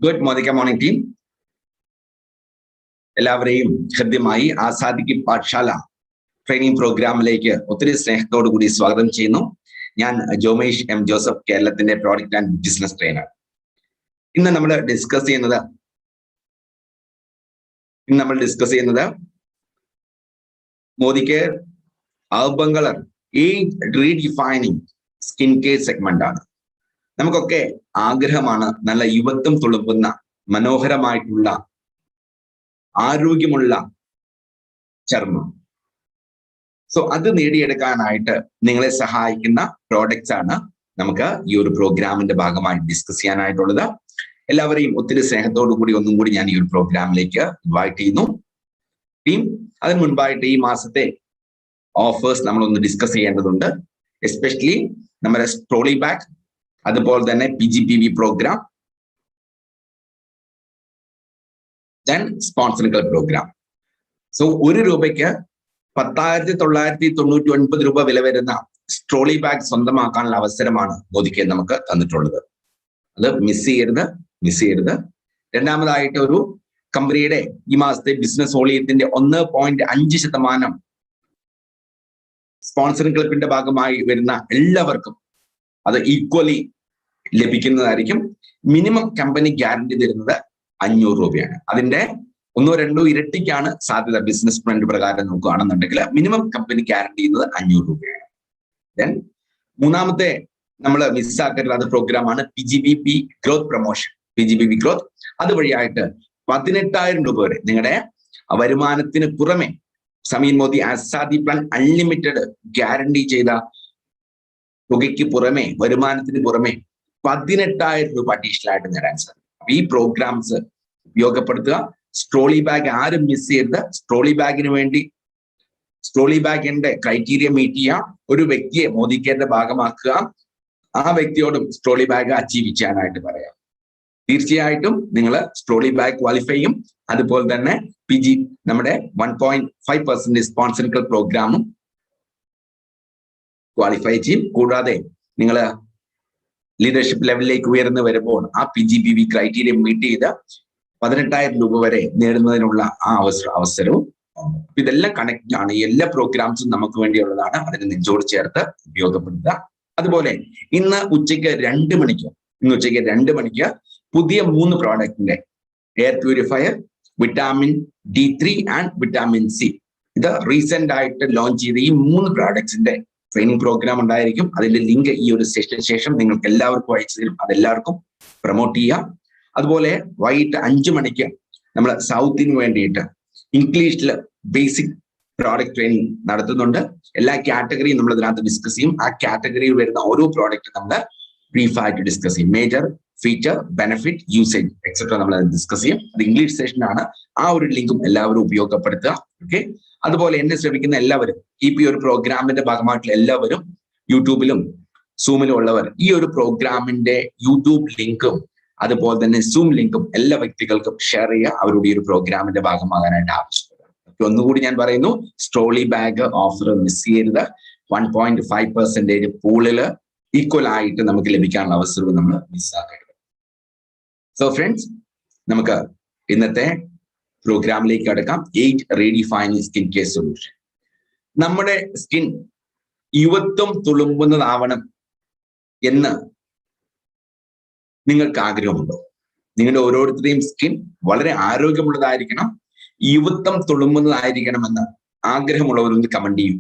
Good morning team. എല്ലാവരെയും ഹൃദ്യമായി ആസാദിക്ക് പാഠശാല training പ്രോഗ്രാമിലേക്ക് ഒത്തിരി സ്നേഹത്തോടു കൂടി സ്വാഗതം ചെയ്യുന്നു. ഞാൻ ജോമേഷ് എം ജോസഫ്, കേരളത്തിന്റെ പ്രോഡക്റ്റ് ആൻഡ് ബിസിനസ് ട്രെയിനർ. ഇന്ന് നമ്മൾ ഡിസ്കസ് ചെയ്യുന്നത് Modi care urban colour redefining skin care segment ആണ്. നമുക്കൊക്കെ ആഗ്രഹമാണ് നല്ല യുവത്വം തുളുമ്പുന്ന മനോഹരമായിട്ടുള്ള ആരോഗ്യമുള്ള ചർമ്മം. സോ അത് നേടിയെടുക്കാനായിട്ട് നിങ്ങളെ സഹായിക്കുന്ന പ്രോഡക്ട്സ് ആണ് നമുക്ക് ഈ ഒരു പ്രോഗ്രാമിന്റെ ഭാഗമായി ഡിസ്കസ് ചെയ്യാനായിട്ടുള്ളത്. എല്ലാവരെയും ഒത്തിരി സ്നേഹത്തോടു കൂടി ഒന്നും കൂടി ഞാൻ ഈ ഒരു പ്രോഗ്രാമിലേക്ക് ഇൻവൈറ്റ് ചെയ്യുന്നു. ടീം, അതിന് മുൻപായിട്ട് ഈ മാസത്തെ ഓഫേഴ്സ് നമ്മളൊന്ന് ഡിസ്കസ് ചെയ്യേണ്ടതുണ്ട്. എസ്പെഷ്യലി നമ്മുടെ ട്രോളി ബാഗ്, അതുപോലെ തന്നെ PGPV പ്രോഗ്രാം, ദെൻ സ്പോൺസറിക്കൽ പ്രോഗ്രാം. സോ 1 രൂപയ്ക്ക് 10,999 രൂപ വില വരുന്ന ട്രോളി ബാഗ് സ്വന്തമാക്കാനുള്ള അവസരമാണ് മോദിക്ക് നമുക്ക് തന്നിട്ടുള്ളത്. അത് മിസ് ചെയ്യരുത്. രണ്ടാമതായിട്ട് ഒരു കമ്പനിയുടെ ഈ മാസത്തെ ബിസിനസ് വോളിയത്തിന്റെ 1.5% സ്പോൺസറിംഗ് ക്ലബിന്റെ ഭാഗമായി വരുന്ന എല്ലാവർക്കും അത് ഈക്വലി ലഭിക്കുന്നതായിരിക്കും. മിനിമം കമ്പനി ഗ്യാരണ്ടി തരുന്നത് 500 രൂപയാണ്. അതിന്റെ 1-2 ഇരട്ടിക്കാണ് സാധ്യത. ബിസിനസ് പ്ലാൻ പ്രകാരം നോക്കുകയാണെന്നുണ്ടെങ്കിൽ മിനിമം കമ്പനി ഗ്യാരണ്ടി ചെയ്യുന്നത് 500 രൂപയാണ്. ദെൻ മൂന്നാമത്തെ നമ്മൾ മിസ്സാക്കരുത് പ്രോഗ്രാമാണ് PGPV growth promotion. PGPV growth അതുവഴിയായിട്ട് 18,000 രൂപ വരെ നിങ്ങളുടെ വരുമാനത്തിന് പുറമെ സമീൻ Modi Azadi plan unlimited guarantee ചെയ്ത തുകയ്ക്ക് പുറമെ, വരുമാനത്തിന് പുറമെ 18,000 രൂപ അഡീഷണൽ ആയിട്ട് നേടാൻ സാധിക്കും. അപ്പൊ ഈ പ്രോഗ്രാംസ് ഉപയോഗപ്പെടുത്തുക. ട്രോളി ബാഗ് ആരും മിസ് ചെയ്യരുത്. ട്രോളി ബാഗിന്റെ ക്രൈറ്റീരിയ മീറ്റ് ചെയ്യുക. ഒരു വ്യക്തിയെ മോദി കെയറിന്റെ ഭാഗമാക്കുക. ആ വ്യക്തിയോടും ട്രോളി ബാഗ് അച്ചീവ് ചെയ്യാനായിട്ട് പറയാം. തീർച്ചയായിട്ടും നിങ്ങൾ ട്രോളി ബാഗ് ക്വാളിഫൈ ചെയ്യും. അതുപോലെ തന്നെ നമ്മുടെ 1.5% സ്പോൺസറിക്കൽ പ്രോഗ്രാമും ക്വാളിഫൈ ചെയ്യും. കൂടാതെ നിങ്ങൾ ലീഡർഷിപ്പ് ലെവലിലേക്ക് ഉയർന്നു വരുമ്പോൾ ആ PGPV ക്രൈറ്റീരിയ മീറ്റ് ചെയ്ത് 18,000 രൂപ വരെ നേടുന്നതിനുള്ള ആ അവസരവും. ഇതെല്ലാം കണക്ട് ആണ്. എല്ലാ പ്രോഗ്രാംസും നമുക്ക് വേണ്ടിയുള്ളതാണ്. അതിനെ നെഞ്ചോട് ചേർത്ത് ഉപയോഗപ്പെടുത്തുക. അതുപോലെ ഇന്ന് ഉച്ചയ്ക്ക് 2 മണിക്ക് പുതിയ 3 പ്രോഡക്റ്റിന്റെ air purifier, vitamin D3 and vitamin C, ഇത് റീസെന്റ് ആയിട്ട് ലോഞ്ച് ചെയ്ത ഈ 3 പ്രോഡക്ട്സിന്റെ ട്രെയിനിങ് പ്രോഗ്രാം ഉണ്ടായിരിക്കും. അതിന്റെ ലിങ്ക് ഈ ഒരു സെഷന് ശേഷം നിങ്ങൾക്ക് എല്ലാവർക്കും അയച്ചു തരും. അതെല്ലാവർക്കും പ്രൊമോട്ട് ചെയ്യാം. അതുപോലെ വൈകിട്ട് 5 മണിക്ക് നമ്മൾ സൗത്തിന് വേണ്ടിയിട്ട് ഇംഗ്ലീഷിൽ ബേസിക് പ്രോഡക്റ്റ് ട്രെയിനിങ് നടത്തുന്നുണ്ട്. എല്ലാ കാറ്റഗറിയും നമ്മൾ ഇതിനകത്ത് ഡിസ്കസ് ചെയ്യും. ആ കാറ്റഗറിയിൽ വരുന്ന ഓരോ പ്രോഡക്റ്റ് നമ്മൾ ബ്രീഫായിട്ട് ഡിസ്കസ് ചെയ്യും. Major, feature, benefit, usage etcetera നമ്മൾ ഡിസ്കസ് ചെയ്യും. അത് ഇംഗ്ലീഷ് സെഷനാണ്. ആ ഒരു ലിങ്കും എല്ലാവരും ഉപയോഗപ്പെടുത്തുക. ഓക്കെ. അതുപോലെ എന്നെ ശ്രമിക്കുന്ന എല്ലാവരും, ഈ ഒരു പ്രോഗ്രാമിന്റെ ഭാഗമായിട്ടുള്ള എല്ലാവരും യൂട്യൂബിലും സൂമിലും ഉള്ളവർ ഈ ഒരു പ്രോഗ്രാമിന്റെ യൂട്യൂബ് ലിങ്കും അതുപോലെ തന്നെ സൂം ലിങ്കും എല്ലാ വ്യക്തികൾക്കും ഷെയർ ചെയ്യുക. അവരുടെ ഈ ഒരു പ്രോഗ്രാമിന്റെ ഭാഗമാകാനായിട്ട് ആവശ്യപ്പെടുക. ഒന്നുകൂടി ഞാൻ പറയുന്നു, ട്രോളി ബാഗ് ഓഫർ മിസ് ചെയ്യരുത്. 1.5% പൂളില് ഈക്വൽ ആയിട്ട് നമുക്ക് ലഭിക്കാനുള്ള അവസരവും നമ്മൾ മിസ്സാക്കരുത്. സോ ഫ്രണ്ട്സ്, നമുക്ക് ഇന്നത്തെ പ്രോഗ്രാമിലേക്ക് കടക്കാം. 8 റീഡിഫൈനിങ് സ്കിൻ കെയർ സൊല്യൂഷൻ. നമ്മുടെ സ്കിൻ യുവത്വം തുളുമ്പുന്നതാവണം എന്ന് നിങ്ങൾക്ക് ആഗ്രഹമുണ്ടോ? നിങ്ങളുടെ ഓരോരുത്തരുടെയും സ്കിൻ വളരെ ആരോഗ്യമുള്ളതായിരിക്കണം, യുവത്വം തുളുമ്പുന്നതായിരിക്കണമെന്ന് ആഗ്രഹമുള്ളവരൊന്ന് കമന്റ് ചെയ്യും.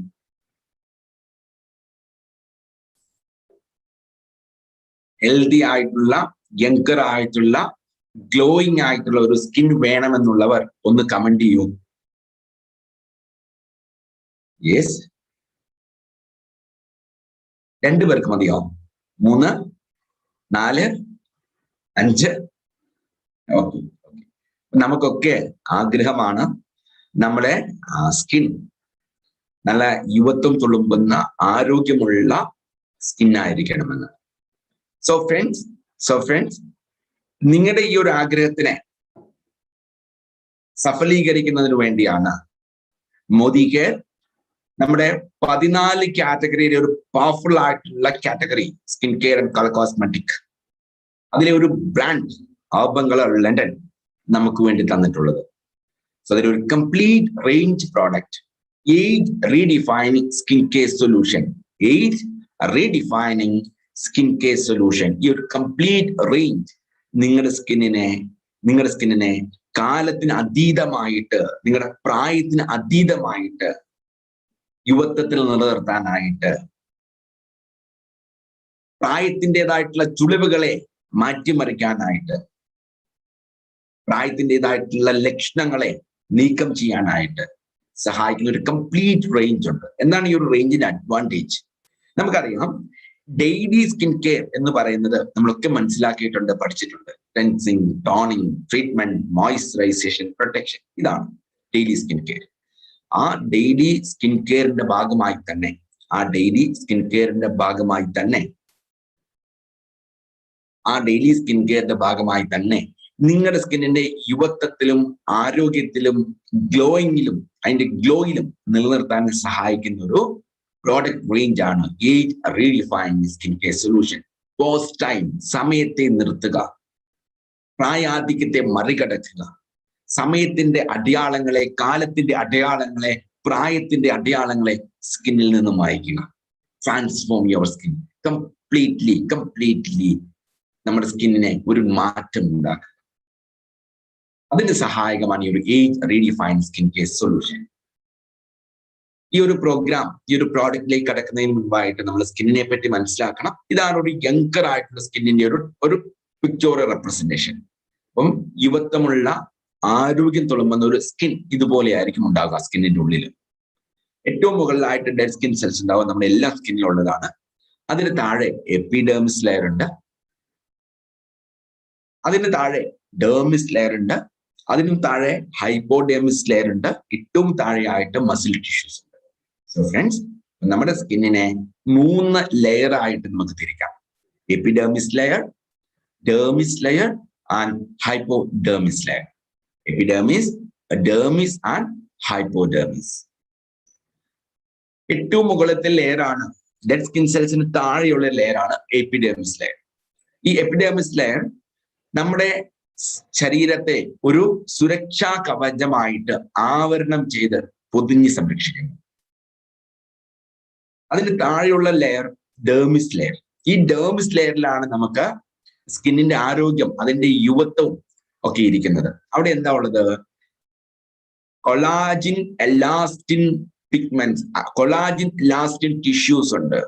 ഹെൽത്തി ആയിട്ടുള്ള, യങ്കർ ആയിട്ടുള്ള, ഗ്ലോയിങ് ആയിട്ടുള്ള ഒരു സ്കിൻ വേണമെന്നുള്ളവർ ഒന്ന് കമന്റ് ചെയ്യൂ. യെസ്, 2 പേർക്ക് മതിയോ? 3, 4, 5. ഓക്കെ. നമുക്കൊക്കെ ആഗ്രഹമാണ് നമ്മുടെ സ്കിൻ നല്ല യുവത്വം തുളുമ്പുന്ന ആരോഗ്യമുള്ള സ്കിൻ ആയിരിക്കണമെന്ന്. സോ ഫ്രണ്ട്സ്, നിങ്ങളുടെ ഈ ഒരു ആഗ്രഹത്തിനെ സഫലീകരിക്കുന്നതിന് വേണ്ടിയാണ് മോദി കെയർ നമ്മുടെ 14 കാറ്റഗറിയിലെ ഒരു പവർഫുൾ ആയിട്ടുള്ള category skin care and colour cosmetic. അതിലെ ഒരു ബ്രാൻഡ് അർബൻ കളർ ലണ്ടൻ നമുക്ക് വേണ്ടി തന്നിട്ടുള്ളത്. സോ അതൊരു complete range product, age redefining skin care solution. Age redefining skin care solution. ഈ ഒരു കംപ്ലീറ്റ് റേഞ്ച് നിങ്ങളുടെ സ്കിന്നിനെ കാലത്തിന് അതീതമായിട്ട്, നിങ്ങളുടെ പ്രായത്തിന് അതീതമായിട്ട്, യുവത്വത്തിൽ നിലനിർത്താനായിട്ട്, പ്രായത്തിൻ്റെതായിട്ടുള്ള ചുളിവുകളെ മാറ്റിമറിക്കാനായിട്ട്, പ്രായത്തിൻ്റെതായിട്ടുള്ള ലക്ഷണങ്ങളെ നീക്കം ചെയ്യാനായിട്ട് സഹായിക്കുന്ന ഒരു കംപ്ലീറ്റ് റേഞ്ച് ഉണ്ട്. എന്താണ് ഈ ഒരു റേഞ്ചിന്റെ അഡ്വാൻറ്റേജ്? നമുക്കറിയാം, ഡെയിലി സ്കിൻ കെയർ എന്ന് പറയുന്നത് നമ്മളൊക്കെ മനസ്സിലാക്കിയിട്ടുണ്ട്, പഠിച്ചിട്ടുണ്ട്. Cleansing, toning, treatment, moisturisation, protection, ഇതാണ് ഡെയിലി സ്കിൻ കെയർ. ആ ഡെയിലി സ്കിൻ കെയറിന്റെ ഭാഗമായി തന്നെ നിങ്ങളുടെ സ്കിന്നിന്റെ യുവത്വത്തിലും ആരോഗ്യത്തിലും അതിന്റെ ഗ്ലോയിലും നിലനിർത്താൻ സഹായിക്കുന്ന ഒരു പ്രോഡക്റ്റ് റേഞ്ച് ആണ് age redefining skin care solution. Post time, സമയത്തെ നിർത്തുക, പ്രായാധിക്യത്തെ മറികടക്കുക, സമയത്തിന്റെ അടയാളങ്ങളെ, കാലത്തിന്റെ അടയാളങ്ങളെ, പ്രായത്തിന്റെ അടയാളങ്ങളെ സ്കിന്നിൽ നിന്ന് മായ്ക്കുക. ട്രാൻസ്ഫോം യുവർ സ്കിൻ കംപ്ലീറ്റ്ലി നമ്മുടെ സ്കിന്നിനെ ഒരു മാറ്റം ഉണ്ടാക്കുക. അതിന് സഹായകമാണ് ഈ ഒരു age redefined skin care solution. ഈ ഒരു പ്രോഡക്റ്റിലേക്ക് കടക്കുന്നതിന് മുൻപായിട്ട് നമ്മൾ സ്കിന്നിനെ പറ്റി മനസ്സിലാക്കണം. ഇതാണ് ഒരു യങ്കർ ആയിട്ടുള്ള സ്കിന്നിന്റെ ഒരു പിക്ചോറിയൽ റെപ്രസെന്റേഷൻ. അപ്പം യുവത്വമുള്ള ആരോഗ്യം തുളുമ്പുന്ന ഒരു സ്കിൻ ഇതുപോലെ ആയിരിക്കും ഉണ്ടാവുക. സ്കിന്നിന്റെ ഉള്ളിൽ ഏറ്റവും മുകളിലായിട്ട് ഡെഡ് സ്കിൻ സെൽസ് ഉണ്ടാവും, നമ്മുടെ എല്ലാ സ്കിന്നിലും ഉള്ളതാണ്. അതിന് താഴെ എപ്പിഡെർമിസ് ലെയർ ഉണ്ട്, അതിന് താഴെ ഡെർമിസ് ലെയർ ഉണ്ട്, അതിനും താഴെ ഹൈപ്പോഡെർമിസ് ലെയർ ഉണ്ട്, ഏറ്റവും താഴെയായിട്ട് മസിൽ ടിഷ്യൂസ് ഉണ്ട്. സോ ഫ്രണ്ട്സ്, നമ്മുടെ സ്കിന്നിനെ 3 ലെയർ ആയിട്ട് നമുക്ക് തിരിക്കാം: epidermis layer, dermis layer and hypodermis layer. Epidermis, dermis and hypodermis. ഏറ്റവും മുകളിലത്തെ ലെയർ ആണ്, ഡെഡ് സ്കിൻ സെൽസിന് താഴെയുള്ള ലെയർ ആണ് എപ്പിഡെർമിസ് ലെയർ. ഈ എപ്പിഡെർമിസ് ലെയർ നമ്മുടെ ശരീരത്തെ ഒരു സുരക്ഷാ കവചമായിട്ട് ആവരണം ചെയ്ത് പൊതിഞ്ഞ് സംരക്ഷിക്കുന്നു. അതിന് താഴെയുള്ള ലെയർ ഡെർമിസ് ലെയർ. ഈ ഡെർമിസ് ലെയറിലാണ് നമുക്ക് സ്കിന്നിന്റെ ആരോഗ്യം, അതിന്റെ യുവത്വവും ഒക്കെ ഇരിക്കുന്നത്. അവിടെ എന്താ ഉള്ളത്? Collagen elastin pigments, collagen elastin tissues ഉണ്ട്,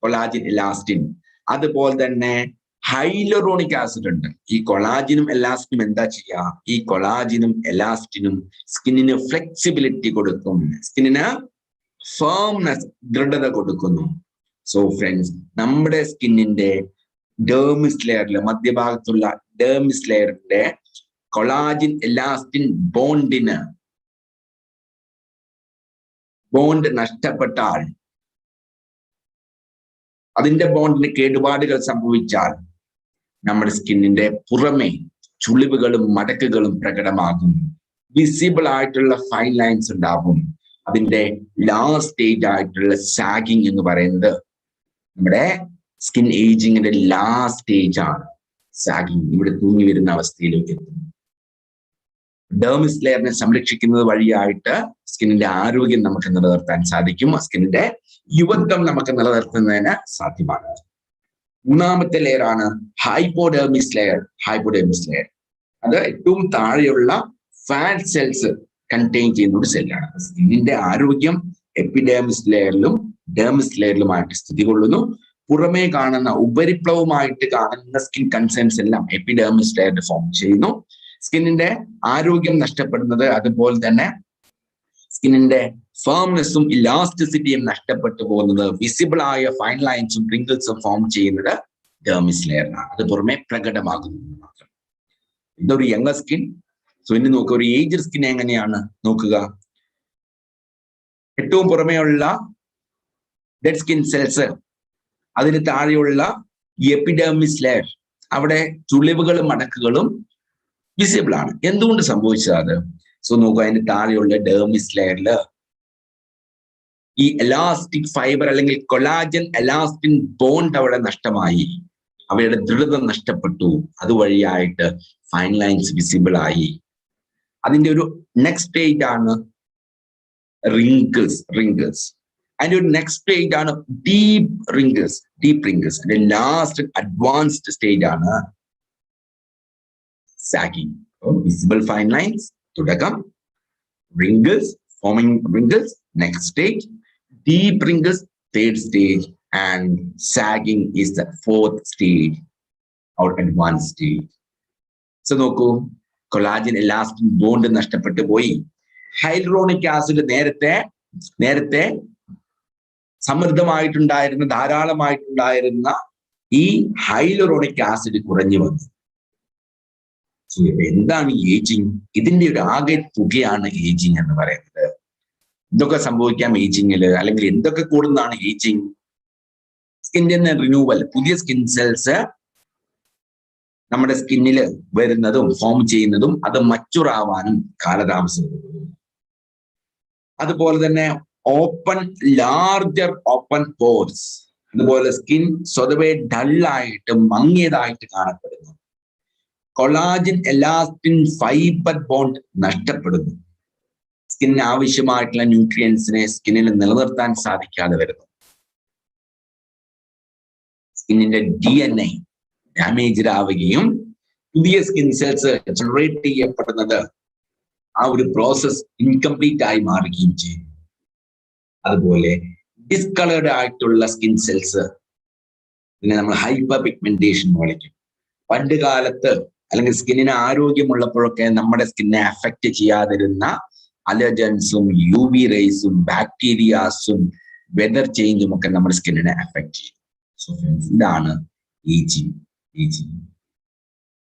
കൊളാജിൻ എലാസ്റ്റിൻ. അതുപോലെ തന്നെ ഹൈലറോണിക് ആസിഡ് ഉണ്ട്. ഈ കൊളാജിനും എലാസ്റ്റിനും എന്താ ചെയ്യുക? ഈ കൊളാജിനും എലാസ്റ്റിനും സ്കിന്നിന് ഫ്ലെക്സിബിലിറ്റി കൊടുക്കും, സ്കിന്നിന് ഫേംനെസ്, ദൃഢത കൊടുക്കുന്നു. സോ ഫ്രണ്ട്സ്, നമ്മുടെ സ്കിന്നിന്റെ ഡെർമിസ് ലെയറിൽ, മധ്യഭാഗത്തുള്ള ഡെർമിസ് ലെയറിന്റെ കൊളാജിൻ എലാസ്റ്റിൻ ബോണ്ട് നഷ്ടപ്പെട്ടാൽ, അതിന്റെ ബോണ്ടിന് കേടുപാടുകൾ സംഭവിച്ചാൽ നമ്മുടെ സ്കിന്നിന്റെ പുറമെ ചുളിവുകളും മടക്കുകളും പ്രകടമാകും, വിസിബിൾ ആയിട്ടുള്ള ഫൈൻ ലൈൻസ് ഉണ്ടാകും. അതിന്റെ ലാസ്റ്റ് സ്റ്റേജ് ആയിട്ടുള്ള സാഗിങ് എന്ന് പറയുന്നത് നമ്മുടെ സ്കിൻ ഏജിങ്ങിന്റെ ലാസ്റ്റ് സ്റ്റേജ് ആണ് സാഗിങ്. ഇവിടെ തൂങ്ങി വരുന്ന അവസ്ഥയിലേക്ക് എത്തും. ഡെർമിസ് ലെയറിനെ സംരക്ഷിക്കുന്നത് വഴിയായിട്ട് സ്കിന്നിന്റെ ആരോഗ്യം നമുക്ക് നിലനിർത്താൻ സാധിക്കും, സ്കിന്നിന്റെ യുവത്വം നമുക്ക് നിലനിർത്തുന്നതിന് സാധ്യമാണ്. 3ാമത്തെ ലെയർ ആണ് ഹൈപ്പോഡെർമിസ് ലെയർ. അത് ഏറ്റവും താഴെയുള്ള ഫാറ്റ് സെൽസ് കണ്ടെയ്ൻ ചെയ്യുന്ന ഒരു സെല്ലാണ്. സ്കിന്നിന്റെ ആരോഗ്യം എപ്പിഡെർമിസ് ലെയറിലും ഡെർമിസ് ലെയറിലുമായിട്ട് സ്ഥിതി കൊള്ളുന്നു. പുറമേ കാണുന്ന ഉപരിപ്ലവമായിട്ട് കാണുന്ന സ്കിൻ കൺസേൺസ് എല്ലാം എപ്പിഡെർമിസ് ലെയറിൽ ഫോം ചെയ്യുന്നു. സ്കിന്നിന്റെ ആരോഗ്യം നഷ്ടപ്പെടുന്നത്, അതുപോലെ തന്നെ സ്കിന്നിന്റെ ഫേംനെസ്സും ഇലാസ്റ്റിസിറ്റിയും നഷ്ടപ്പെട്ടു പോകുന്നത്, വിസിബിൾ ആയ ഫൈൻ ലൈൻസും റിങ്കിൾസും ഫോം ചെയ്യുന്നത് ഡെർമിസ് ലെയറിനാണ്. അത് പുറമെ പ്രകടമാകുന്നു മാത്രം. ഇതൊരു യങ്ങർ സ്കിൻ. സോ ഇനി നോക്കുക, ഒരു ഏജ് സ്കിൻ എങ്ങനെയാണ് നോക്കുക. ഏറ്റവും പുറമേയുള്ള ഡെഡ് സ്കിൻ സെൽസ്, അതിന് താഴെയുള്ള എപ്പിഡെർമിസ് ലെയർ, അവിടെ ചുളിവുകളും മടക്കുകളും വിസിബിൾ ആണ്. എന്തുകൊണ്ട് സംഭവിച്ചത് അത്? സോ നോക്കുക, അതിന്റെ താഴെയുള്ള ഡെർമിസ് ലെയറിൽ ഈ എലാസ്റ്റിക് ഫൈബർ അല്ലെങ്കിൽ കൊളാജൻ എലാസ്റ്റിൻ ബോണ്ട് അവിടെ നഷ്ടമായി. അവയുടെ ദൃഢത നഷ്ടപ്പെട്ടു. അതുവഴിയായിട്ട് ഫൈൻ ലൈൻസ് വിസിബിൾ ആയി. അതിന്റെ ഒരു നെക്സ്റ്റ് സ്റ്റേജ് ആണ് റിങ്കിൾസ്. അതിന്റെ ഒരു നെക്സ്റ്റ് സ്റ്റേജ് ആണ് ഡീപ് റിങ്കിൾസ്. അതിന്റെ ലാസ്റ്റ് അഡ്വാൻസ്ഡ് സ്റ്റേജ് ആണ് സാഗിങ്. വിസിബിൾ ഫൈൻ ലൈൻസ് തുടക്കം, wrinkles, forming wrinkles next stage, deep wrinkles third stage, and sagging is the fourth stage or advanced stage. So നോക്കൂ, collagen elastin bond നഷ്ടപ്പെട്ടു പോയി. Hyaluronic acid നേരത്തെ സമൃദ്ധമായിട്ടുണ്ടായിരുന്ന, ധാരാളമായിട്ടുണ്ടായിരുന്ന ഈ hyaluronic acid കുറഞ്ഞു വന്നു. എന്താണ് ഏജിങ്? ഇതിന്റെ ഒരു ആകെ തുകയാണ് ഏജിങ് എന്ന് പറയുന്നത്. എന്തൊക്കെ സംഭവിക്കാം ഏജിങ്ങില്, അല്ലെങ്കിൽ എന്തൊക്കെ കൂടുന്നതാണ് ഏജിങ്? സ്കിന്നിന്റെ റിന്യൂവൽ, പുതിയ സ്കിൻ സെൽസ് നമ്മുടെ സ്കിന്നിൽ വരുന്നതും ഫോം ചെയ്യുന്നതും അത് മച്ചുർ ആവാനും കാലതാമസം എടുക്കുന്നു. അതുപോലെ തന്നെ ലാർജർ ഓപ്പൺ പോർസ്, അതുപോലെ സ്കിൻ സ്വതവേ ഡള്ളായിട്ട് മങ്ങിയതായിട്ട് കാണപ്പെടുന്നു. കൊളാജിൻ എലാസ്റ്റിൻ ഫൈബർ ബോണ്ട് നഷ്ടപ്പെടുന്നു. സ്കിന്നിന് ആവശ്യമായിട്ടുള്ള ന്യൂട്രിയൻസിനെ സ്കിന്നിൽ നിലനിർത്താൻ സാധിക്കാതെ വരുന്നു. സ്കിന്നിന്റെ DNA ഡാമേജ് ആവുകയും പുതിയ സ്കിൻ സെൽസ് ജനറേറ്റ് ചെയ്യപ്പെടുന്നത് ആ ഒരു പ്രോസസ് ഇൻകംപ്ലീറ്റ് ആയി മാറുകയും ചെയ്യും. അതുപോലെ ഡിസ്കളേർഡ് ആയിട്ടുള്ള സ്കിൻ സെൽസ്, ഇതിനെ നമ്മൾ ഹൈപ്പർ പിഗ്മെന്റേഷൻ എന്ന് വിളിക്കും. പണ്ട് കാലത്ത് അല്ലെങ്കിൽ സ്കിന്നിന് ആരോഗ്യമുള്ളപ്പോഴൊക്കെ നമ്മുടെ സ്കിന്നെ അഫക്റ്റ് ചെയ്യാതിരുന്ന അലർജൻസും UV റേസും ബാക്ടീരിയാസും വെതർ ചേഞ്ചും ഒക്കെ നമ്മുടെ സ്കിന്നിനെ അഫക്റ്റ് ചെയ്യും. സോ ഫ്രണ്ട്സ്, ഇതാണ് ഏജിങ്.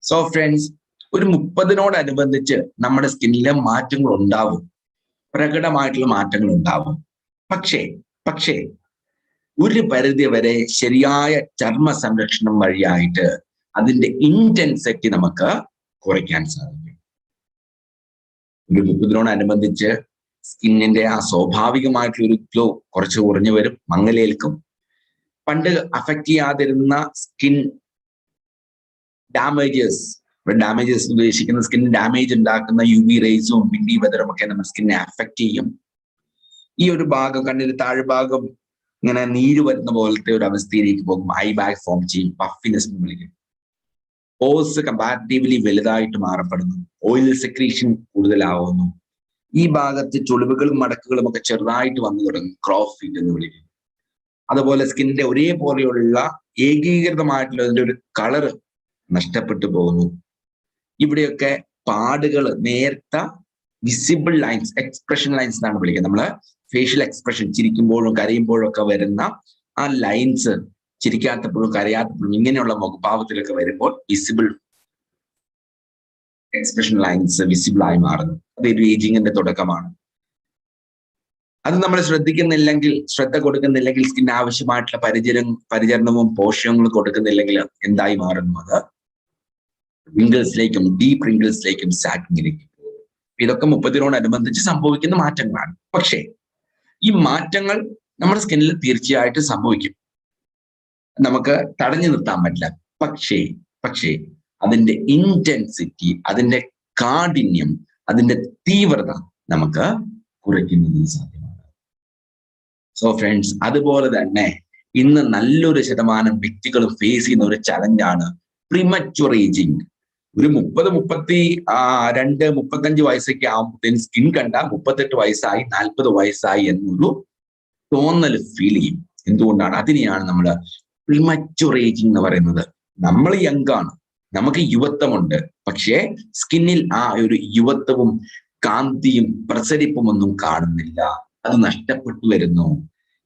സോ ഫ്രണ്ട്സ്, ഒരു 30-നോടനുബന്ധിച്ച് നമ്മുടെ സ്കിന്നിലെ മാറ്റങ്ങൾ ഉണ്ടാവും, പ്രകടമായിട്ടുള്ള മാറ്റങ്ങൾ ഉണ്ടാവും. പക്ഷേ ഒരു പരിധി വരെ ശരിയായ ചർമ്മ സംരക്ഷണം വഴിയായിട്ട് അതിന്റെ ഇന്റൻസിറ്റി നമുക്ക് കുറയ്ക്കാൻ സാധിക്കും. ഒരു 30-നോടനുബന്ധിച്ച് സ്കിന്നിന്റെ ആ സ്വാഭാവികമായിട്ടുള്ള ഒരു ഗ്ലോ കുറച്ച് കുറഞ്ഞു വരും, മങ്ങലേൽക്കും. പണ്ട് അഫക്റ്റ് ചെയ്യാതിരുന്ന സ്കിൻ ഡാമേജസ് ഉദ്ദേശിക്കുന്ന സ്കിൻ ഡാമേജ് ഉണ്ടാക്കുന്ന UV റേസും വിൻഡി വെതറും ഒക്കെ നമ്മുടെ സ്കിന്നെ അഫക്റ്റ് ചെയ്യും. ഈ ഒരു ഭാഗം, കണ്ണിന്റെ താഴ്ഭാഗം ഇങ്ങനെ നീര് വരുന്ന പോലത്തെ ഒരു അവസ്ഥയിലേക്ക് പോകും. ഐ ബാഗ് ഫോം ചെയ്യും, പഫിനെസ് എന്ന് വിളിക്കും. പോസ് കമ്പാരിറ്റീവ്ലി വലുതായിട്ട് മാറപ്പെടുന്നു, ഓയിൽ സെക്രീഷൻ കൂടുതലാവുന്നു. ഈ ഭാഗത്ത് ചുളിവുകളും മടക്കുകളും ഒക്കെ ചെറുതായിട്ട് വന്നു തുടങ്ങും, ക്രോസ് ഫീറ്റ് എന്ന് വിളിക്കും. അതുപോലെ സ്കിന്നിന്റെ ഒരേപോലെയുള്ള ഏകീകൃതമായിട്ടുള്ള അതിന്റെ ഒരു കളറ് നഷ്ടപ്പെട്ടു പോകുന്നു. ഇവിടെയൊക്കെ പാടുകൾ, നേരത്തെ വിസിബിൾ ലൈൻസ്, എക്സ്പ്രഷൻ ലൈൻസ് എന്നാണ് വിളിക്കുന്നത്. നമ്മള് ഫേഷ്യൽ എക്സ്പ്രഷൻ, ചിരിക്കുമ്പോഴും കരയുമ്പോഴും ഒക്കെ വരുന്ന ആ ലൈൻസ്, ചിരിക്കാത്തപ്പോഴും കരയാത്തപ്പോഴും ഇങ്ങനെയുള്ള മുഖഭാവത്തിലൊക്കെ വരുമ്പോൾ വിസിബിൾ എക്സ്പ്രഷൻ ലൈൻസ് വിസിബിൾ ആയി മാറുന്നു. അതൊരു ഏജിങ്ങിന്റെ തുടക്കമാണ്. അത് നമ്മൾ ശ്രദ്ധ കൊടുക്കുന്നില്ലെങ്കിൽ, സ്കിൻ ആവശ്യമായിട്ടുള്ള പരിചരണവും പോഷകങ്ങളും കൊടുക്കുന്നില്ലെങ്കിൽ എന്തായി മാറുന്നു? അത് റിങ്കിൾസിലേക്കും ഡീപ് റിങ്കിൾസിലേക്കും സാഗിങ്ങിലേക്കും പോകും. ഇതൊക്കെ 30-നോടനുബന്ധിച്ച് സംഭവിക്കുന്ന മാറ്റങ്ങളാണ്. പക്ഷേ ഈ മാറ്റങ്ങൾ നമ്മുടെ സ്കിന്നിൽ തീർച്ചയായിട്ടും സംഭവിക്കും, നമുക്ക് തടഞ്ഞു നിർത്താൻ പറ്റില്ല. പക്ഷേ അതിന്റെ ഇന്റൻസിറ്റി, അതിന്റെ കാഠിന്യം, അതിന്റെ തീവ്രത നമുക്ക് കുറയ്ക്കുന്നതിന് സാധ്യമാണ്. സോ ഫ്രണ്ട്സ്, അതുപോലെ തന്നെ ഇന്ന് നല്ലൊരു ശതമാനം വ്യക്തികൾ ഫേസ് ചെയ്യുന്ന ഒരു ചലഞ്ചാണ് പ്രിമച്വർ ഏജിങ്. ഒരു 35 വയസ്സൊക്കെ ആകുമ്പോഴത്തേന് സ്കിൻ കണ്ട 38 വയസ്സായി 40 വയസ്സായി എന്നൊരു തോന്നൽ ഫീൽ ചെയ്യും. എന്തുകൊണ്ടാണ്? അതിനെയാണ് നമ്മൾ പ്രിമച്വർ ഏജിങ് എന്ന് പറയുന്നത്. നമ്മൾ യങ്ങാണ്, നമുക്ക് യുവത്വമുണ്ട്, പക്ഷേ സ്കിന്നിൽ ആ ഒരു യുവത്വവും കാന്തിയും പ്രസരിപ്പും ഒന്നും കാണുന്നില്ല, അത് നഷ്ടപ്പെട്ടു വരുന്നു.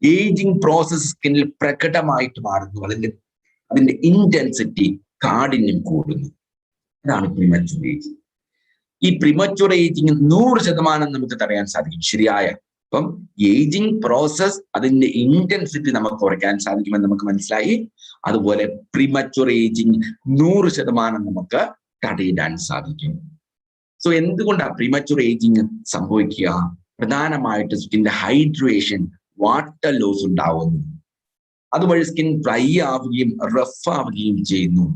ഏജിങ് പ്രോസസ് സ്കിന്നിൽ പ്രകടമായിട്ട് മാറുന്നു, അതിന്റെ ഇന്റൻസിറ്റി, കാഠിന്യം കൂടുന്നു. അതാണ് പ്രിമച്വർ ഏജിങ്. ഈ പ്രിമച്വർ ഏജിങ് 100% നമുക്ക് തടയാൻ സാധിക്കും, ശരിയായ. അപ്പം ഏജിങ് പ്രോസസ്, അതിന്റെ ഇന്റൻസിറ്റി നമുക്ക് കുറയ്ക്കാൻ സാധിക്കുമെന്ന് നമുക്ക് മനസ്സിലായി. അതുപോലെ പ്രിമച്വർ ഏജിങ് 100% നമുക്ക് തടയിടാൻ സാധിക്കും. സോ എന്തുകൊണ്ടാണ് പ്രിമച്വർ ഏജിങ് സംഭവിക്കുക? പ്രധാനമായിട്ട് സ്കിന്നിന്റെ ഹൈഡ്രേഷൻ, വാട്ടർ ലോസ് ഉണ്ടാവുന്നു. അതുവഴി സ്കിൻ ഡ്രൈ ആവുകയും റഫ് ആവുകയും ചെയ്യുന്നു.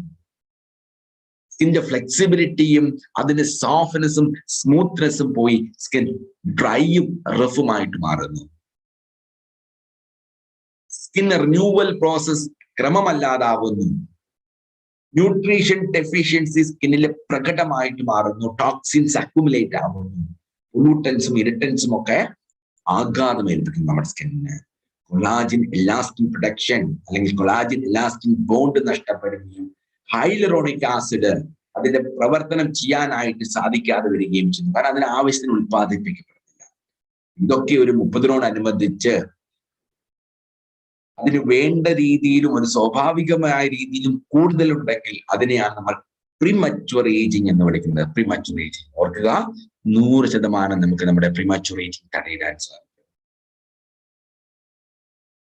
സ്കിന്റെ ഫ്ലെക്സിബിലിറ്റിയും അതിന്റെ സോഫ്റ്റ്നെസ്സും സ്മൂത്ത്നെസ്സും പോയി സ്കിൻ ഡ്രൈയും റഫുമായിട്ട് മാറുന്നു. സ്കിൻ റിന്യൂവൽ പ്രോസസ് ക്രമമല്ലാതാവുന്നു. ന്യൂട്രീഷൻ ഡെഫിഷ്യൻസി സ്കിന്നിൽ പ്രകടമായിട്ട് മാറുന്നു. ടോക്സിൻസ് അക്യുമുലേറ്റ് ആവുന്നു. പൊല്യൂട്ടൻസും ഇറിറ്റൻസും ഒക്കെ ആഘാതം ഏൽപ്പിക്കും നമ്മുടെ സ്കിന്നിന്. കൊളാജിൻ എലാസ്റ്റിൻ പ്രൊഡക്ഷൻ അല്ലെങ്കിൽ കൊളാജിൻ എലാസ്റ്റിൻ ബോണ്ട് നഷ്ടപ്പെടുകയും ഹൈലറോണിക് ആസിഡ് അതിന്റെ പ്രവർത്തനം ചെയ്യാനായിട്ട് സാധിക്കാതെ വരികയും ചെയ്യുന്നു. കാരണം അതിന് ആവശ്യത്തിന് ഉത്പാദിപ്പിക്കപ്പെടുന്നില്ല. ഇതൊക്കെ ഒരു 30-നോടനുബന്ധിച്ച് അതിന് വേണ്ട രീതിയിലും ഒരു സ്വാഭാവികമായ രീതിയിലും കൂടുതലുണ്ടെങ്കിൽ അതിനെയാണ് നമ്മൾ പ്രീമച്വർ ഏജിങ് എന്ന് വിളിക്കുന്നത്. പ്രീമച്വർ ഏജിങ് ഓർക്കുക, 100% നമുക്ക് നമ്മുടെ പ്രീമച്വർ ഏജിങ് തടയിടാൻ സാധിക്കും.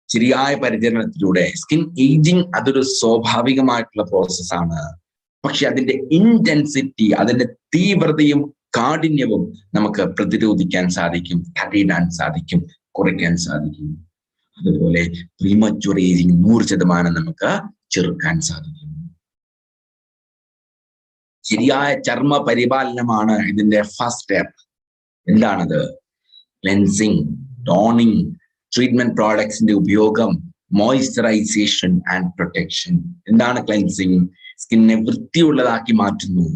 ശരിയായ പരിചരണത്തിലൂടെ സ്കിൻ ഏജിങ് അതൊരു സ്വാഭാവികമായിട്ടുള്ള പ്രോസസ്സാണ്. പക്ഷെ അതിന്റെ ഇന്റൻസിറ്റി, അതിന്റെ തീവ്രതയും കാഠിന്യവും നമുക്ക് പ്രതിരോധിക്കാൻ സാധിക്കും, തടയിടാൻ സാധിക്കും, കുറയ്ക്കാൻ സാധിക്കും. അതുപോലെ പ്രീമച്വർ ഏജിങ് 100% നമുക്ക് ചെറുക്കാൻ സാധിക്കും. ശരിയായ ചർമ്മ പരിപാലനമാണ് ഇതിന്റെ ഫസ്റ്റ് സ്റ്റെപ്പ്. എന്താണത്? ക്ലെൻസിങ്, ടോണിങ്, ട്രീറ്റ്മെന്റ് പ്രോഡക്ട്സിന്റെ ഉപയോഗം, മോയ്സ്ചറൈസേഷൻ ആൻഡ് പ്രൊട്ടക്ഷൻ. എന്താണ് ക്ലെൻസിങ്? സ്കിന്നിനെ വൃത്തിയുള്ളതാക്കി മാറ്റുന്നു.